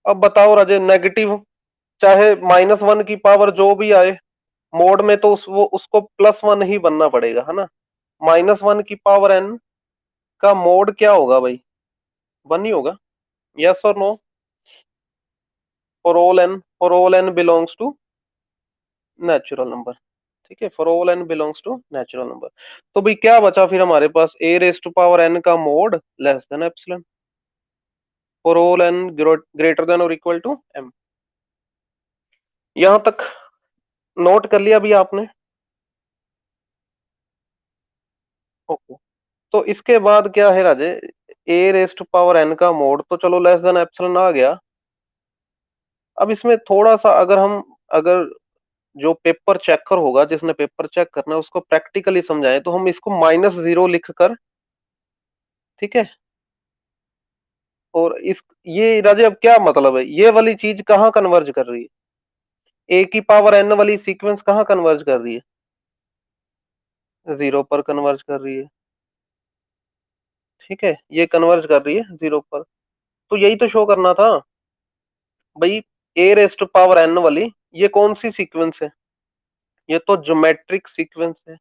अब बताओ राजे, नेगेटिव, चाहे -1 की पावर जो भी आए, मोड में तो वो उसको +1 ही बनना पड़ेगा, है ना। -1 की पावर n का मोड क्या होगा भाई, 1 ही होगा, यस और no, for all n belongs to natural number. ठीक है, for all n belongs to natural number. तो भाई क्या बचा फिर हमारे पास, a⁻n का mod less than epsilon for all n greater than और इक्वल टू m। यहां तक नोट कर लिया अभी आपने? ओके। तो इसके बाद क्या है राजे, ए रेस टू पावर एन का मोड तो चलो लेस देन एप्सिलॉन आ गया। अब इसमें थोड़ा सा अगर जो पेपर चेकर होगा, जिसने पेपर चेक करना है, उसको प्रैक्टिकली समझाएं तो हम इसको -0 लिखकर, ठीक है। और इस ये राजे अब क्या मतलब है, ये वाली चीज कहाँ कन्वर्ज कर रही है, ए की पावर एन वाली सीक्वेंस कहाँ कन्वर्ज कर रही है, जीरो पर कन्वर्ज कर रही है, ठीक है। ये कन्वर्ज कर रही है जीरो पर। तो यही तो शो करना था भाई। A raise to power n वाली ये कौन सी सीक्वेंस है, ये तो ज्योमेट्रिक सीक्वेंस है,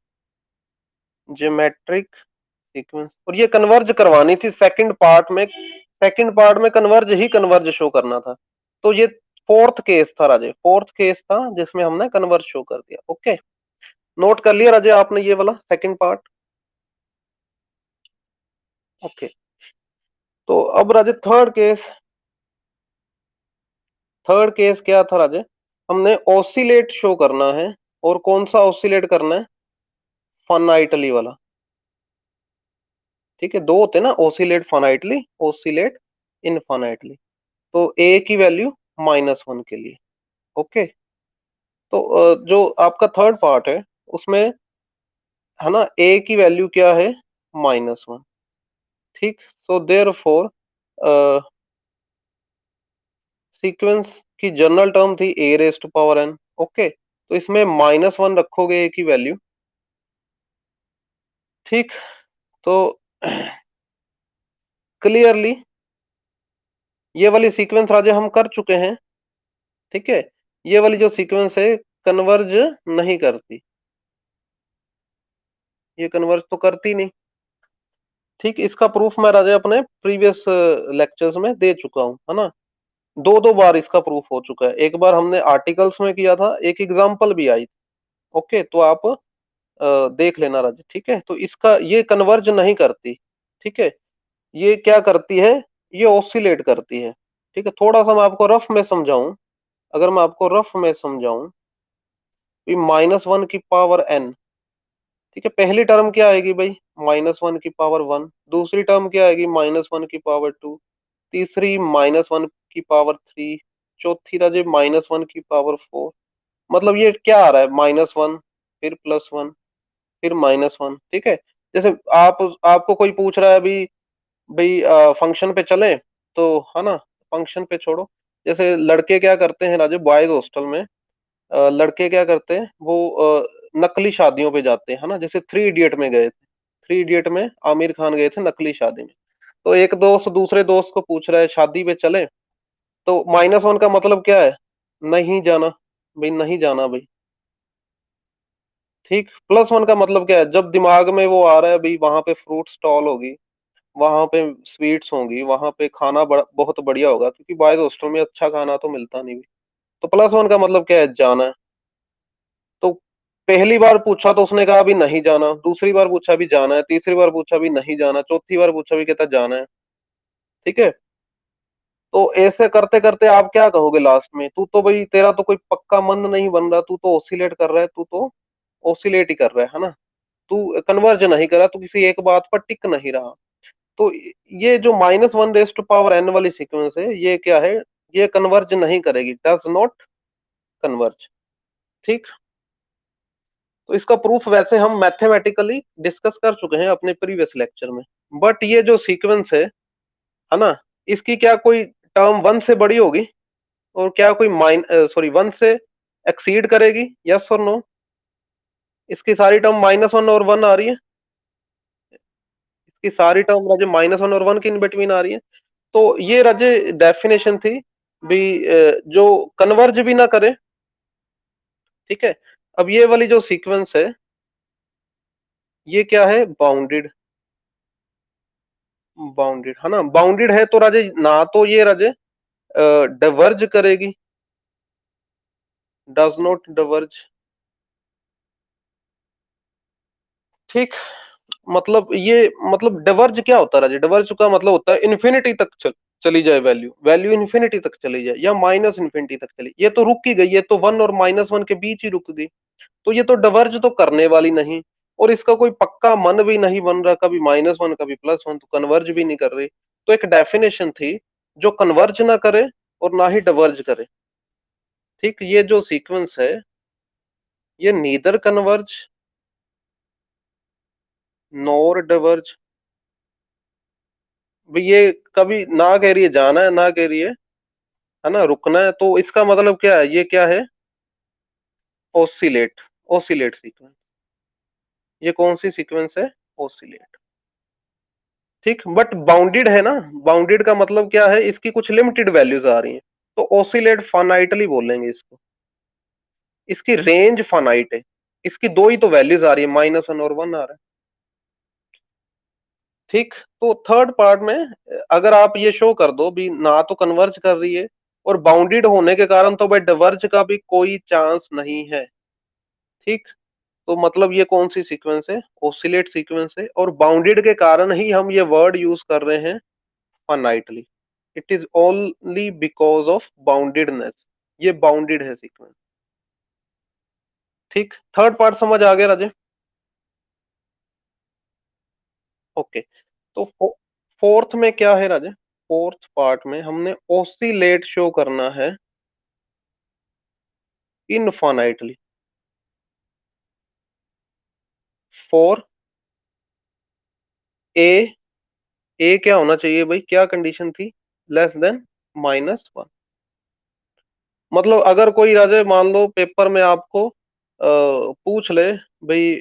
ज्योमेट्रिक सीक्वेंस। और ये कन्वर्ज करवानी थी सेकंड पार्ट में, सेकंड पार्ट में कन्वर्ज ही कन्वर्ज शो करना था। तो ये फोर्थ केस था राजे, फोर्थ केस था जिसमें हमने कन्वर्ज शो कर दिया। ओके, नोट कर लिया राजे आपने ये वाला सेकंड पार्ट? ओके। तो अब राजे थर्ड केस, थर्ड केस क्या था राजे, हमने ऑसिलेट शो करना है। और कौन सा ऑसिलेट करना है, फनाइटली वाला, ठीक है। दो होते हैं ना, ओसिलेट फनाइटली, ओसिलेट इनफानाइटली। तो ए की वैल्यू -1 के लिए। ओके। तो जो आपका थर्ड पार्ट है उसमें, है ना, ए की वैल्यू क्या है, -1, ठीक। सो देयर फोर सीक्वेंस की जनरल टर्म थी a raise to power n. Okay, तो इसमें -1 रखोगे ए की वैल्यू, ठीक। तो क्लियरली ये वाली सीक्वेंस राजे हम कर चुके हैं, ठीक है। ये वाली जो सीक्वेंस है कन्वर्ज नहीं करती, ये कन्वर्ज तो करती नहीं, ठीक। इसका प्रूफ मैं राजा अपने प्रीवियस लेक्चर्स में दे चुका हूं, है ना। दो दो बार इसका प्रूफ हो चुका है, एक बार हमने आर्टिकल्स में किया था, एक एग्जांपल भी आई थी। ओके, तो आप देख लेना राजा, ठीक है। तो इसका ये कन्वर्ज नहीं करती, ठीक है। ये क्या करती है, ये ऑसिलेट करती है, ठीक है। थोड़ा सा मैं आपको रफ में समझाऊं, अगर मैं आपको रफ में समझाऊं, -1 की पावर एन, ठीक है। पहली टर्म क्या आएगी भाई, -1 की पावर 1। दूसरी टर्म क्या आएगी, -1 की पावर 2। तीसरी -1 की पावर 3। चौथी राजे -1 की पावर 4। मतलब ये क्या आ रहा है, -1 फिर +1 फिर -1, ठीक है। जैसे आप आपको कोई पूछ रहा है अभी, भाई फंक्शन पे चले, तो है ना, फंक्शन पे छोड़ो। जैसे लड़के क्या करते हैं राजे, बॉयज हॉस्टल में लड़के क्या करते हैं, वो नकली शादियों पे जाते हैं, है ना। जैसे थ्री इडियट में गए थे, थ्री इडियट में आमिर खान गए थे नकली शादी में। तो एक दोस्त दूसरे दोस्त को पूछ रहा है शादी पे चले, तो -1 का मतलब क्या है, नहीं जाना, भाई नहीं जाना भाई, ठीक। +1 का मतलब क्या है, जब दिमाग में वो आ रहा है भाई वहां पे फ्रूट स्टॉल होगी, वहां पे स्वीट्स होंगी, वहां पे खाना बहुत बढ़िया होगा, क्योंकि बॉयज हॉस्टल में अच्छा खाना तो मिलता नहीं। तो +1 का मतलब क्या है, जाना है। तो पहली बार पूछा तो उसने कहा अभी नहीं जाना, दूसरी बार पूछा भी जाना है, तीसरी बार पूछा भी नहीं जाना, चौथी बार पूछा भी कहता जाना है, ठीक है। तो ऐसे करते करते आप क्या कहोगे लास्ट में, तू तो भाई, तेरा तो कोई पक्का मन नहीं बन रहा, तू तो ओसिलेट कर रहा है, तू तो ओसिलेट ही कर रहा है ना। तू कन्वर्ज नहीं करा, तू किसी एक बात पर टिक नहीं रहा। तो ये जो -1 रेस टू पावर एन वाली सीक्वेंस है, ये क्या है, ये कन्वर्ज नहीं करेगी, डज नॉट कन्वर्ज, ठीक। तो इसका प्रूफ वैसे हम मैथमेटिकली डिस्कस कर चुके हैं अपने प्रीवियस लेक्चर में। बट ये जो सीक्वेंस है ना, इसकी क्या कोई टर्म 1 से बड़ी होगी, और क्या कोई 1 से एक्सीड करेगी, यस और नो? इसकी सारी टर्म -1 और 1 आ रही है, इसकी सारी टर्म राजे -1 और 1 की इन बिटवीन आ रही है। तो ये राजे डेफिनेशन थी भी, जो कन्वर्ज भी ना करे, ठीक है। अब ये वाली जो सीक्वेंस है, ये क्या है, बाउंडेड, बाउंडेड है ना। बाउंडेड है तो राजे ना तो ये राजे डिवर्ज करेगी, डज नॉट डिवर्ज, ठीक। मतलब ये, मतलब डिवर्ज क्या होता है राजे, डिवर्ज का मतलब होता है इन्फिनिटी तक चल, चली जाए वैल्यू, वैल्यू इन्फिनिटी तक चली जाए या माइनस इन्फिनिटी तक चली, ये तो रुक ही गई, ये तो वन और माइनस वन के बीच ही रुक गई। तो ये तो डाइवर्ज तो करने वाली नहीं, और इसका कोई पक्का मन भी नहीं बन रहा, कभी माइनस वन कभी प्लस वन, तो कन्वर्ज भी नहीं कर रही। तो एक डेफिनेशन थी जो कन्वर्ज ना करे और ना ही डाइवर्ज करे। ठीक, ये जो सीक्वेंस है ये नीदर कन्वर्ज नॉर डाइवर्ज। भाई ये कभी ना कह रही है जाना है, ना कह रही है ना रुकना है, तो इसका मतलब क्या है, ये क्या है, ओसिलेट, ओसिलेट सीक्वेंस। ये कौन सी सीक्वेंस है, ओसिलेट। ठीक, बट बाउंडेड है ना, बाउंडेड का मतलब क्या है, इसकी कुछ लिमिटेड वैल्यूज आ रही हैं, तो ओसिलेट फानाइटली बोलेंगे इसको, इसकी रेंज फानाइट है, इसकी दो ही तो वैल्यूज आ रही है, माइनस वन और वन आ रहा है। ठीक, तो थर्ड पार्ट में अगर आप ये शो कर दो भी ना तो कन्वर्ज कर रही है और बाउंडेड होने के कारण तो भाई डिवर्ज का भी कोई चांस नहीं है। ठीक, तो मतलब ये कौन सी सीक्वेंस है, ओसिलेट सीक्वेंस है, और बाउंडेड के कारण ही हम ये वर्ड यूज कर रहे हैं finitely. It is only because of boundedness, ये बाउंडेड है सीक्वेंस। ठीक, थर्ड पार्ट समझ आ गया राजे। ओके, तो फोर्थ में क्या है राजे, फोर्थ पार्ट में हमने ओसिलेट शो करना है इनफाइनाइटली फॉर ए, ए क्या होना चाहिए भाई, क्या कंडीशन थी, लेस देन माइनस वन। मतलब अगर कोई राजे मान लो पेपर में आपको पूछ ले भाई,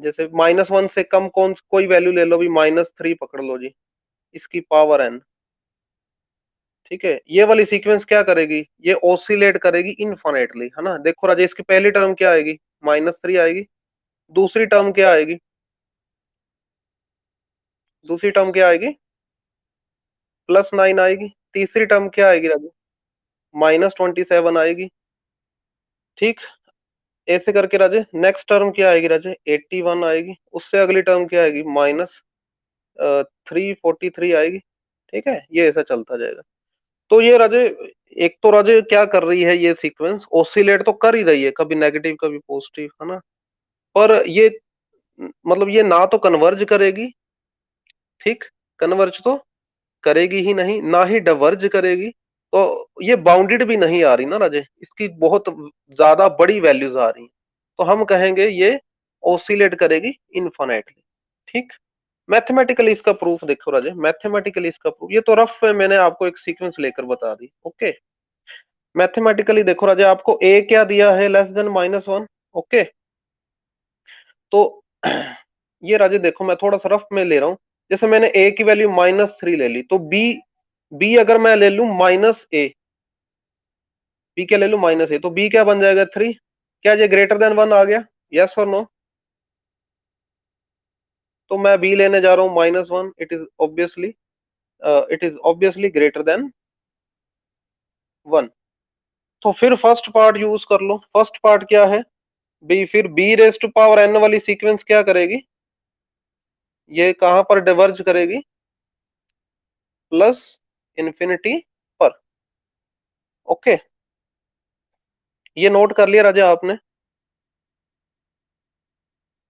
जैसे माइनस वन से कम कौन कोई वैल्यू ले लो भी, माइनस थ्री पकड़ लो जी, इसकी पावर एन। ठीक है, ये वाली सीक्वेंस क्या करेगी, ये ओसिलेट करेगी इनफाइनाइटली, है ना। देखो राजे, इसकी पहली टर्म क्या आएगी, माइनस थ्री आएगी, दूसरी टर्म क्या आएगी, दूसरी टर्म क्या आएगी, प्लस नाइन आएगी, तीसरी टर्म क्या आएगी राजे, माइनस ट्वेंटी सेवन आएगी। ठीक, ऐसे करके राजे नेक्स्ट टर्म क्या आएगी राजे, एट्टी वन आएगी, उससे अगली टर्म क्या आएगी, माइनस थ्री फोर्टी थ्री आएगी। ठीक है, ये ऐसा चलता जाएगा। तो ये राजे, एक तो राजे क्या कर रही है ये सीक्वेंस, ओसिलेट तो कर ही रही है, कभी नेगेटिव कभी पॉजिटिव, है ना। पर ये मतलब ये ना तो कन्वर्ज करेगी, ठीक, कन्वर्ज तो करेगी ही नहीं, ना ही डाइवर्ज करेगी, तो ये बाउंडेड भी नहीं आ रही ना राजे, इसकी बहुत ज्यादा बड़ी वैल्यूज आ रही हैं, तो हम कहेंगे ये ओसिलेट करेगी इनफाइनाइटली। ठीक, मैथमेटिकली इसका प्रूफ देखो राजे, मैथमेटिकली इसका प्रूफ, ये तो रफ में मैंने आपको एक सीक्वेंस लेकर बता दी। ओके, मैथमेटिकली देखो राजे, आपको ए क्या दिया है, less than minus one. Okay, तो ये राजे देखो मैं थोड़ा सा रफ में ले रहा हूं, जैसे मैंने ए की वैल्यू माइनस थ्री ले ली, तो बी, बी अगर मैं ले लूं माइनस ए, बी क्या ले लूं माइनस ए, तो बी क्या बन जाएगा, थ्री। क्या ये ग्रेटर देन वन आ गया, यस और नो। तो मैं बी लेने जा रहा हूं minus one, it is obviously greater than one. तो फिर फर्स्ट पार्ट यूज कर लो, फर्स्ट पार्ट क्या है, बी, फिर b raise to power n वाली सीक्वेंस क्या करेगी, ये कहां पर डिवर्ज करेगी, प्लस इंफिनिटी पर। ओके, ये नोट कर लिया राजा आपने।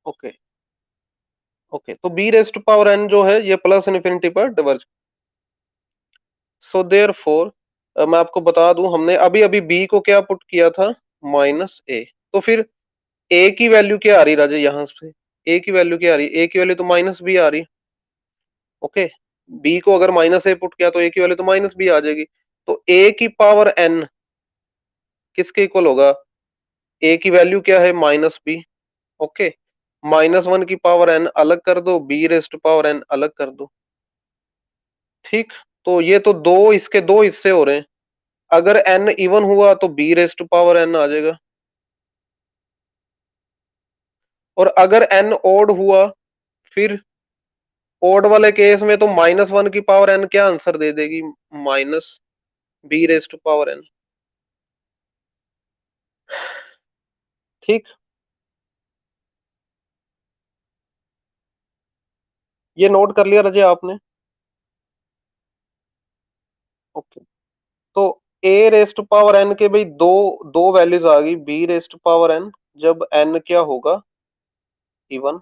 ओके, ओके, तो b raise to power n जो है ये प्लस इन्फिनिटी पर डिवर्ज। सो देयर फोर, मैं आपको बता दूं, हमने अभी अभी बी को क्या पुट किया था, माइनस ए, तो फिर ए की वैल्यू क्या आ रही राजा, यहां से ए की वैल्यू क्या आ रही, ए की वैल्यू तो माइनस बी आ रही। ओके, बी को अगर माइनस ए पुट किया तो ए की वैल्यू तो माइनस बी आ जाएगी, तो ए की पावर एन किसके इक्वल होगा, ए की वैल्यू क्या है, minus b. Okay, minus one की पावर एन अलग कर दो, बी रेस्ट पावर एन अलग कर दो। ठीक, तो ये तो दो, इसके दो हिस्से हो रहे हैं, अगर एन इवन हुआ तो बी रेस्ट पावर एन आ जाएगा, और अगर एन ओड हुआ, फिर ओड वाले केस में तो माइनस वन की पावर एन क्या आंसर दे देगी, minus b raised power n. ठीक, ये नोट कर लिया रजे आपने। ओके, तो ए रेस्ट पावर एन के भाई दो दो वैल्यूज आ गई, बी रेस्ट पावर एन जब एन क्या होगा, इवन,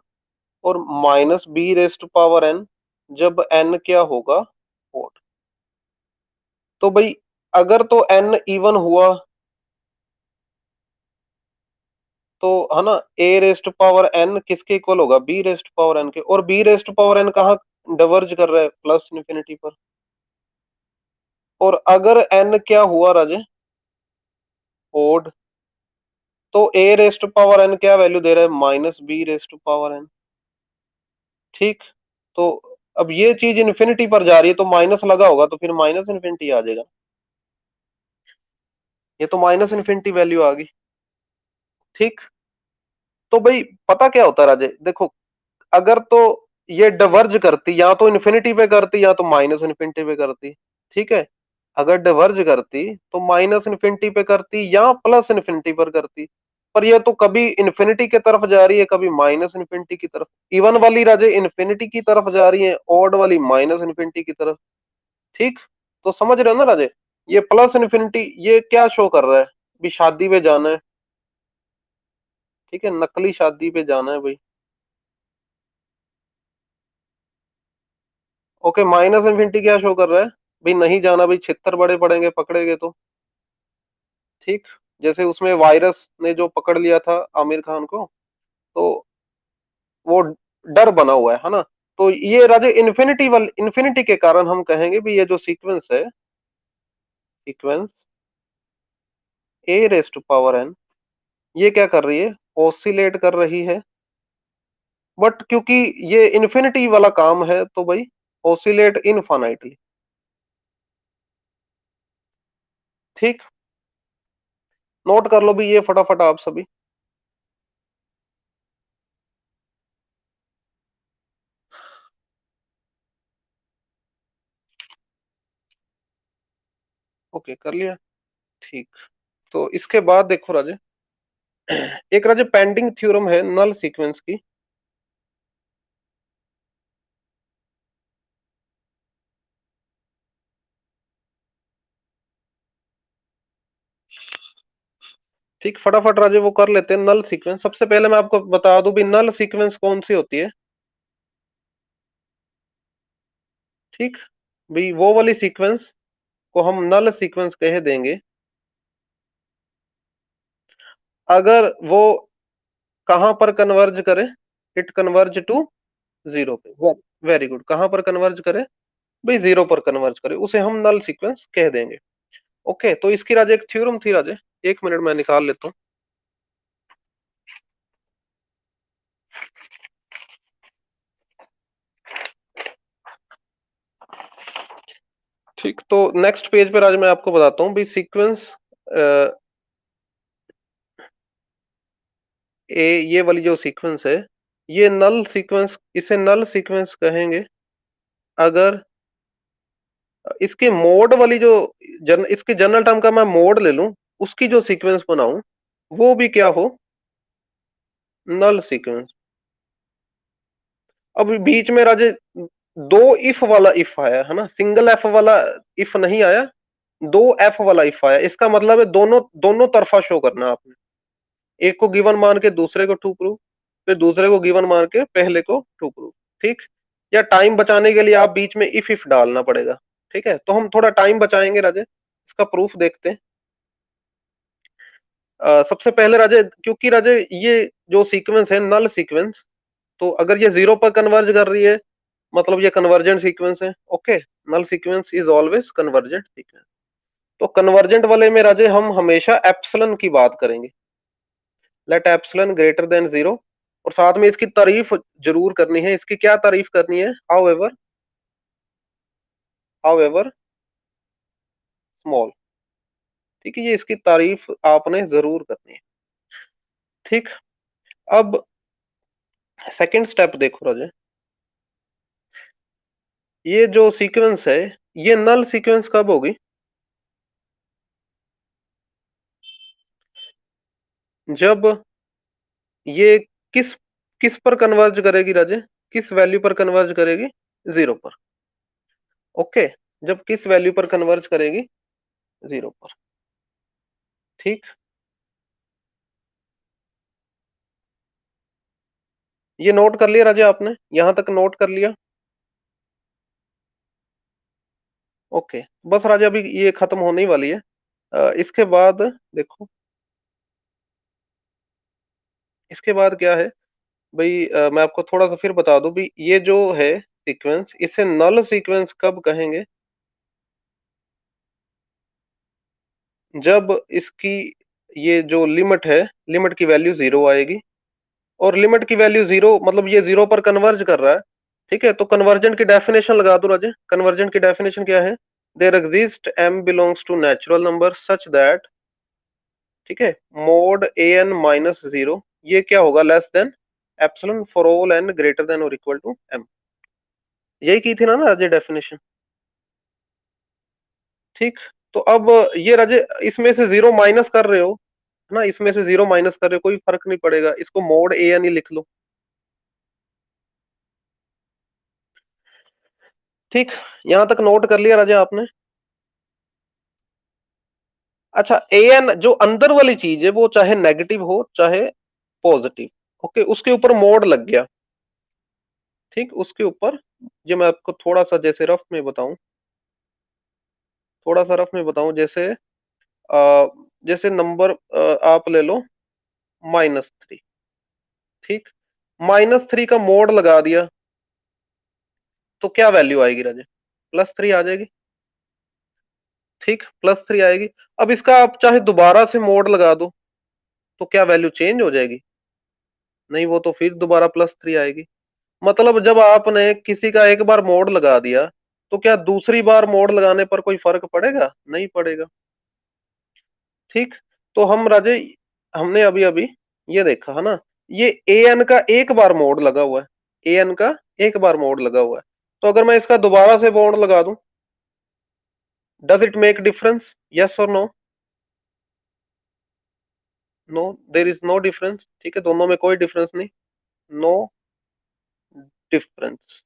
और minus b raised power n जब एन क्या होगा, ओड। तो भाई अगर तो एन इवन हुआ तो है ना, ए रेस्ट पावर एन किसके इक्वल होगा, बी रेस्ट पावर एन के, और बी रेस्ट पावर एन कहाँ डिवर्ज कर रहा है, प्लस इन्फिनिटी पर। और अगर एन क्या हुआ राजे, ओड, तो ए रेस्ट पावर एन क्या वैल्यू दे रहा है, minus b raised power n. ठीक, तो अब ये चीज इन्फिनिटी पर जा रही है तो माइनस लगा होगा तो फिर माइनस इन्फिनिटी आ जाएगा। ये तो माइनस इन्फिनिटी वैल्यू आ गई। ठीक, तो भाई पता क्या होता है राजे, देखो, अगर तो ये डिवर्ज करती, या तो इन्फिनिटी पे करती या तो माइनस इन्फिनिटी पे करती। ठीक है, अगर डिवर्ज करती तो माइनस इन्फिनिटी पे करती या प्लस इन्फिनिटी पर करती। पर ये तो कभी इन्फिनिटी की तरफ जा रही है, कभी माइनस इन्फिनिटी की तरफ। इवन वाली राजे इन्फिनिटी की तरफ जा रही है, ऑड वाली माइनस इन्फिनिटी की तरफ। ठीक, तो समझ रहे हो ना राजे, ये प्लस इन्फिनिटी ये क्या शो कर रहा है, भी शादी पे जाना है। ठीक है, नकली शादी पे जाना है भाई। ओके, माइनस इन्फिनिटी क्या शो कर रहा है, भाई नहीं जाना भाई, छिहत्तर बड़े पड़ेंगे पकड़ेगे तो। ठीक, जैसे उसमें वायरस ने जो पकड़ लिया था आमिर खान को, तो वो डर बना हुआ है ना। तो ये राजे इन्फिनिटी के कारण हम कहेंगे भी ये जो सीक्वेंस है, sequence a raise to power n, ये क्या कर रही है, ओसिलेट कर रही है। बट क्योंकि ये इन्फिनिटी वाला काम है तो भाई ओसिलेट इनफाइनाइटली। ठीक, नोट कर लो भी ये फटाफट आप सभी। ओके, कर लिया। ठीक, तो इसके बाद देखो राजे, एक राजे पेंडिंग थ्योरम है नल सीक्वेंस की। ठीक, फटाफट राजे वो कर लेते हैं नल सीक्वेंस। सबसे पहले मैं आपको बता दूं भी नल सीक्वेंस कौन सी होती है। ठीक, भी वो वाली सीक्वेंस को हम नल सीक्वेंस कह देंगे अगर वो कहां पर कन्वर्ज करे, इट कन्वर्ज टू जीरो पे। वेरी गुड, कहां पर कन्वर्ज करे, भाई जीरो पर कन्वर्ज करे, उसे हम नल सीक्वेंस कह देंगे। ओके, तो इसकी राजे एक थ्योरम थी राजे, एक मिनट में निकाल लेता हूँ। ठीक, तो नेक्स्ट पेज पे राजे मैं आपको बताता हूँ भी सीक्वेंस ए, ये वाली जो सीक्वेंस है, ये नल सीक्वेंस, इसे नल सीक्वेंस कहेंगे अगर इसके मोड वाली जो इसके जनरल टर्म का मैं मोड ले लूं, उसकी जो सीक्वेंस बनाऊं वो भी क्या हो, नल सीक्वेंस। अब बीच में राजे दो इफ वाला इफ आया है ना, सिंगल एफ वाला इफ नहीं आया, दो एफ वाला इफ आया। इसका मतलब है दोनों दोनों तरफा शो करना आपने, एक को गिवन मान के दूसरे को ट्रू प्रूव, फिर दूसरे को गिवन मान के पहले को ट्रू प्रूव। ठीक, या टाइम बचाने के लिए आप बीच में इफ डालना पड़ेगा। ठीक है, तो हम थोड़ा टाइम बचाएंगे राजे, इसका प्रूफ देखते हैं। सबसे पहले राजे, क्योंकि राजे ये जो सीक्वेंस है नल सीक्वेंस, तो अगर ये जीरो पर कन्वर्ज कर रही है मतलब ये कन्वर्जेंट सीक्वेंस है। Okay, null sequence is always convergent sequence. तो कन्वर्जेंट वाले में राजे हम हमेशा एप्सिलॉन की बात करेंगे, let epsilon greater than zero. और साथ में इसकी तारीफ जरूर करनी है, इसकी क्या तारीफ करनी है, हाउ एवर स्मॉल। ठीक है, ये इसकी तारीफ आपने जरूर करनी है। ठीक, अब सेकंड स्टेप देखो राजे, ये जो सीक्वेंस है ये नल सीक्वेंस कब होगी, जब ये किस किस पर कन्वर्ज करेगी राजे, किस वैल्यू पर कन्वर्ज करेगी, जीरो पर। ओके, जब किस वैल्यू पर कन्वर्ज करेगी, 0 पर। ठीक, ये नोट कर लिया राजा आपने, यहां तक नोट कर लिया। ओके, बस राजा अभी ये खत्म होने ही वाली है। इसके बाद देखो, इसके बाद क्या है भाई, मैं आपको थोड़ा सा फिर बता दूं भी, ये जो है सीक्वेंस, इसे नल सीक्वेंस कब कहेंगे? जब इसकी ये जो लिमिट है, लिमिट की वैल्यू 0 आएगी, और लिमिट की वैल्यू 0 मतलब ये 0 पर कन्वर्ज कर रहा है। ठीक है, तो कन्वर्जन की डेफिनेशन लगा दो राजे। कन्वर्जन की डेफिनेशन क्या है? There exist m belongs to natural number such that, ठीक है, मोड an माइनस 0, ये क्या होगा? Less than epsilon for all n greater than और इक्वल टू m। यही की थी ना राजे डेफिनेशन? ठीक, तो अब ये राजे इसमें से 0 माइनस कर रहे हो, है ना, इसमें से 0 माइनस कर रहे हो, कोई फर्क नहीं पड़ेगा, इसको मोड an ही लिख लो। ठीक, यहां तक नोट कर लिया राजा आपने? अच्छा, an जो अंदर वाली चीज है वो चाहे नेगेटिव हो चाहे पॉजिटिव, ओके, उसके ऊपर मोड लग गया। ठीक, उसके ऊपर, ये मैं आपको थोड़ा सा जैसे रफ में बताऊं, थोड़ा सा रफ में बताऊं, जैसे जैसे नंबर आप ले लो -3। ठीक, -3 का मोड लगा दिया, तो क्या वैल्यू आएगी राजे? +3 आ जाएगी। ठीक, +3 आएगी। अब इसका आप चाहे दोबारा से मोड लगा दो, तो क्या वैल्यू चेंज हो जाएगी? नहीं, वो तो फिर दोबारा +3 आएगी। मतलब जब आपने किसी का एक बार मोड लगा दिया, तो क्या दूसरी बार मोड लगाने पर कोई फर्क पड़ेगा? नहीं पड़ेगा। ठीक, तो हम राजे, हमने अभी अभी ये देखा है ना, ये an का एक बार मोड लगा हुआ है, an का एक बार मोड लगा हुआ है, तो अगर मैं इसका दोबारा से मोड लगा दूं, does it make difference? Yes और no? No, there is no difference. ठीक है, दोनों में कोई डिफरेंस नहीं, नो डिफरेंस।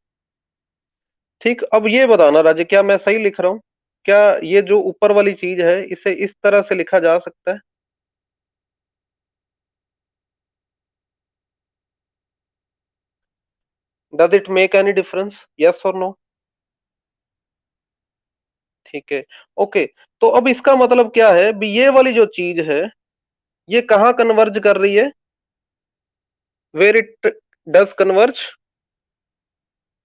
ठीक, अब ये बताना राजे, क्या मैं सही लिख रहा हूँ? क्या ये जो ऊपर वाली चीज है, इसे इस तरह से लिखा जा सकता है? Does it make any difference? Yes और नो? ठीक है, ओके, तो अब इसका मतलब क्या है भी, ये वाली जो चीज है, ये कहाँ कन्वर्ज कर रही है? Where it does converge?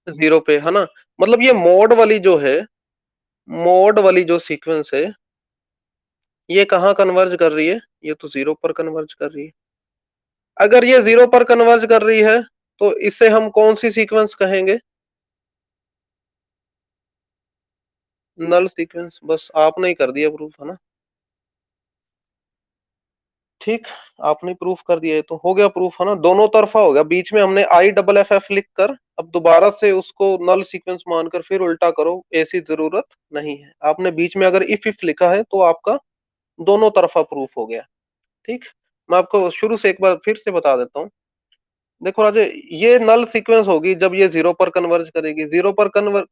0 पे, है ना? मतलब ये मोड वाली जो है, मोड वाली जो सीक्वेंस है, ये कहाँ कन्वर्ज कर रही है? ये तो 0 पर कन्वर्ज कर रही है। अगर ये 0 पर कन्वर्ज कर रही है, तो इसे हम कौन सी सीक्वेंस कहेंगे? नल सीक्वेंस। बस आपने ही कर दिया प्रूफ, है ना? ठीक, आपने प्रूफ कर दिया, ये तो हो गया प्रूफ, है ना, दोनों तरफा हो गया। बीच में हमने आई डबल एफ एफ लिख कर अब दोबारा से उसको नल सीक्वेंस मानकर फिर उल्टा करो, ऐसी जरूरत नहीं है। आपने बीच में अगर इफ लिखा है तो आपका दोनों तरफा प्रूफ हो गया। ठीक, मैं आपको शुरू से एक बार फिर से बता देता हूँ। देखो राजे, ये नल सीक्वेंस होगी जब ये 0 पर कन्वर्ज करेगी। 0 पर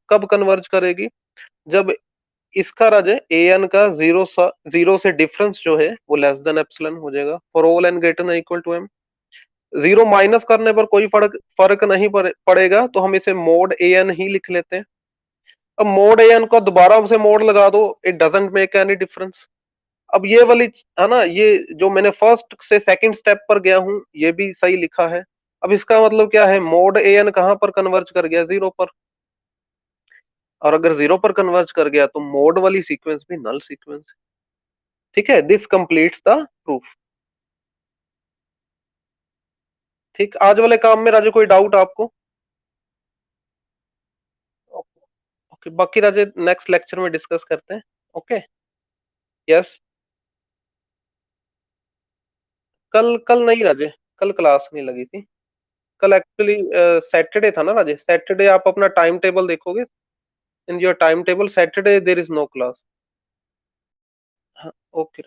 कब कन्वर्ज करेगी? जब इसका राजे an का 0 से डिफरेंस जो है वो लेस देन एप्सिलॉन हो जाएगा, for all n greater than equal to m। 0 minus करने पर कोई फर्क फर्क नहीं पड़ेगा, तो हम इसे मोड an ही लिख लेते हैं। अब मोड an को दोबारा से मोड लगा दो, it doesn't make any difference. अब ये वाली, है ना, ये जो मैंने फर्स्ट से सेकंड स्टेप पर गया हूं, ये भी सही लिखा है। अब इसका मतलब क्या है? मोड an कहां पर कन्वर्ज कर गया? 0 पर। और अगर 0 पर कन्वर्ज कर गया, तो मोड वाली सीक्वेंस भी नल सीक्वेंस है। ठीक है, दिस कंप्लीट्स द प्रूफ। ठीक, आज वाले काम में राजे कोई डाउट आपको? ओके, बाकी राजे नेक्स्ट लेक्चर में डिस्कस करते हैं। Okay, yes. कल कल नहीं राजे, कल क्लास नहीं लगी थी। कल एक्चुअली सैटरडे था ना राजे, सैटरडे आप अपना टाइम टेबल देखोगे, in your time table Saturday there is no class. हाँ, ओके।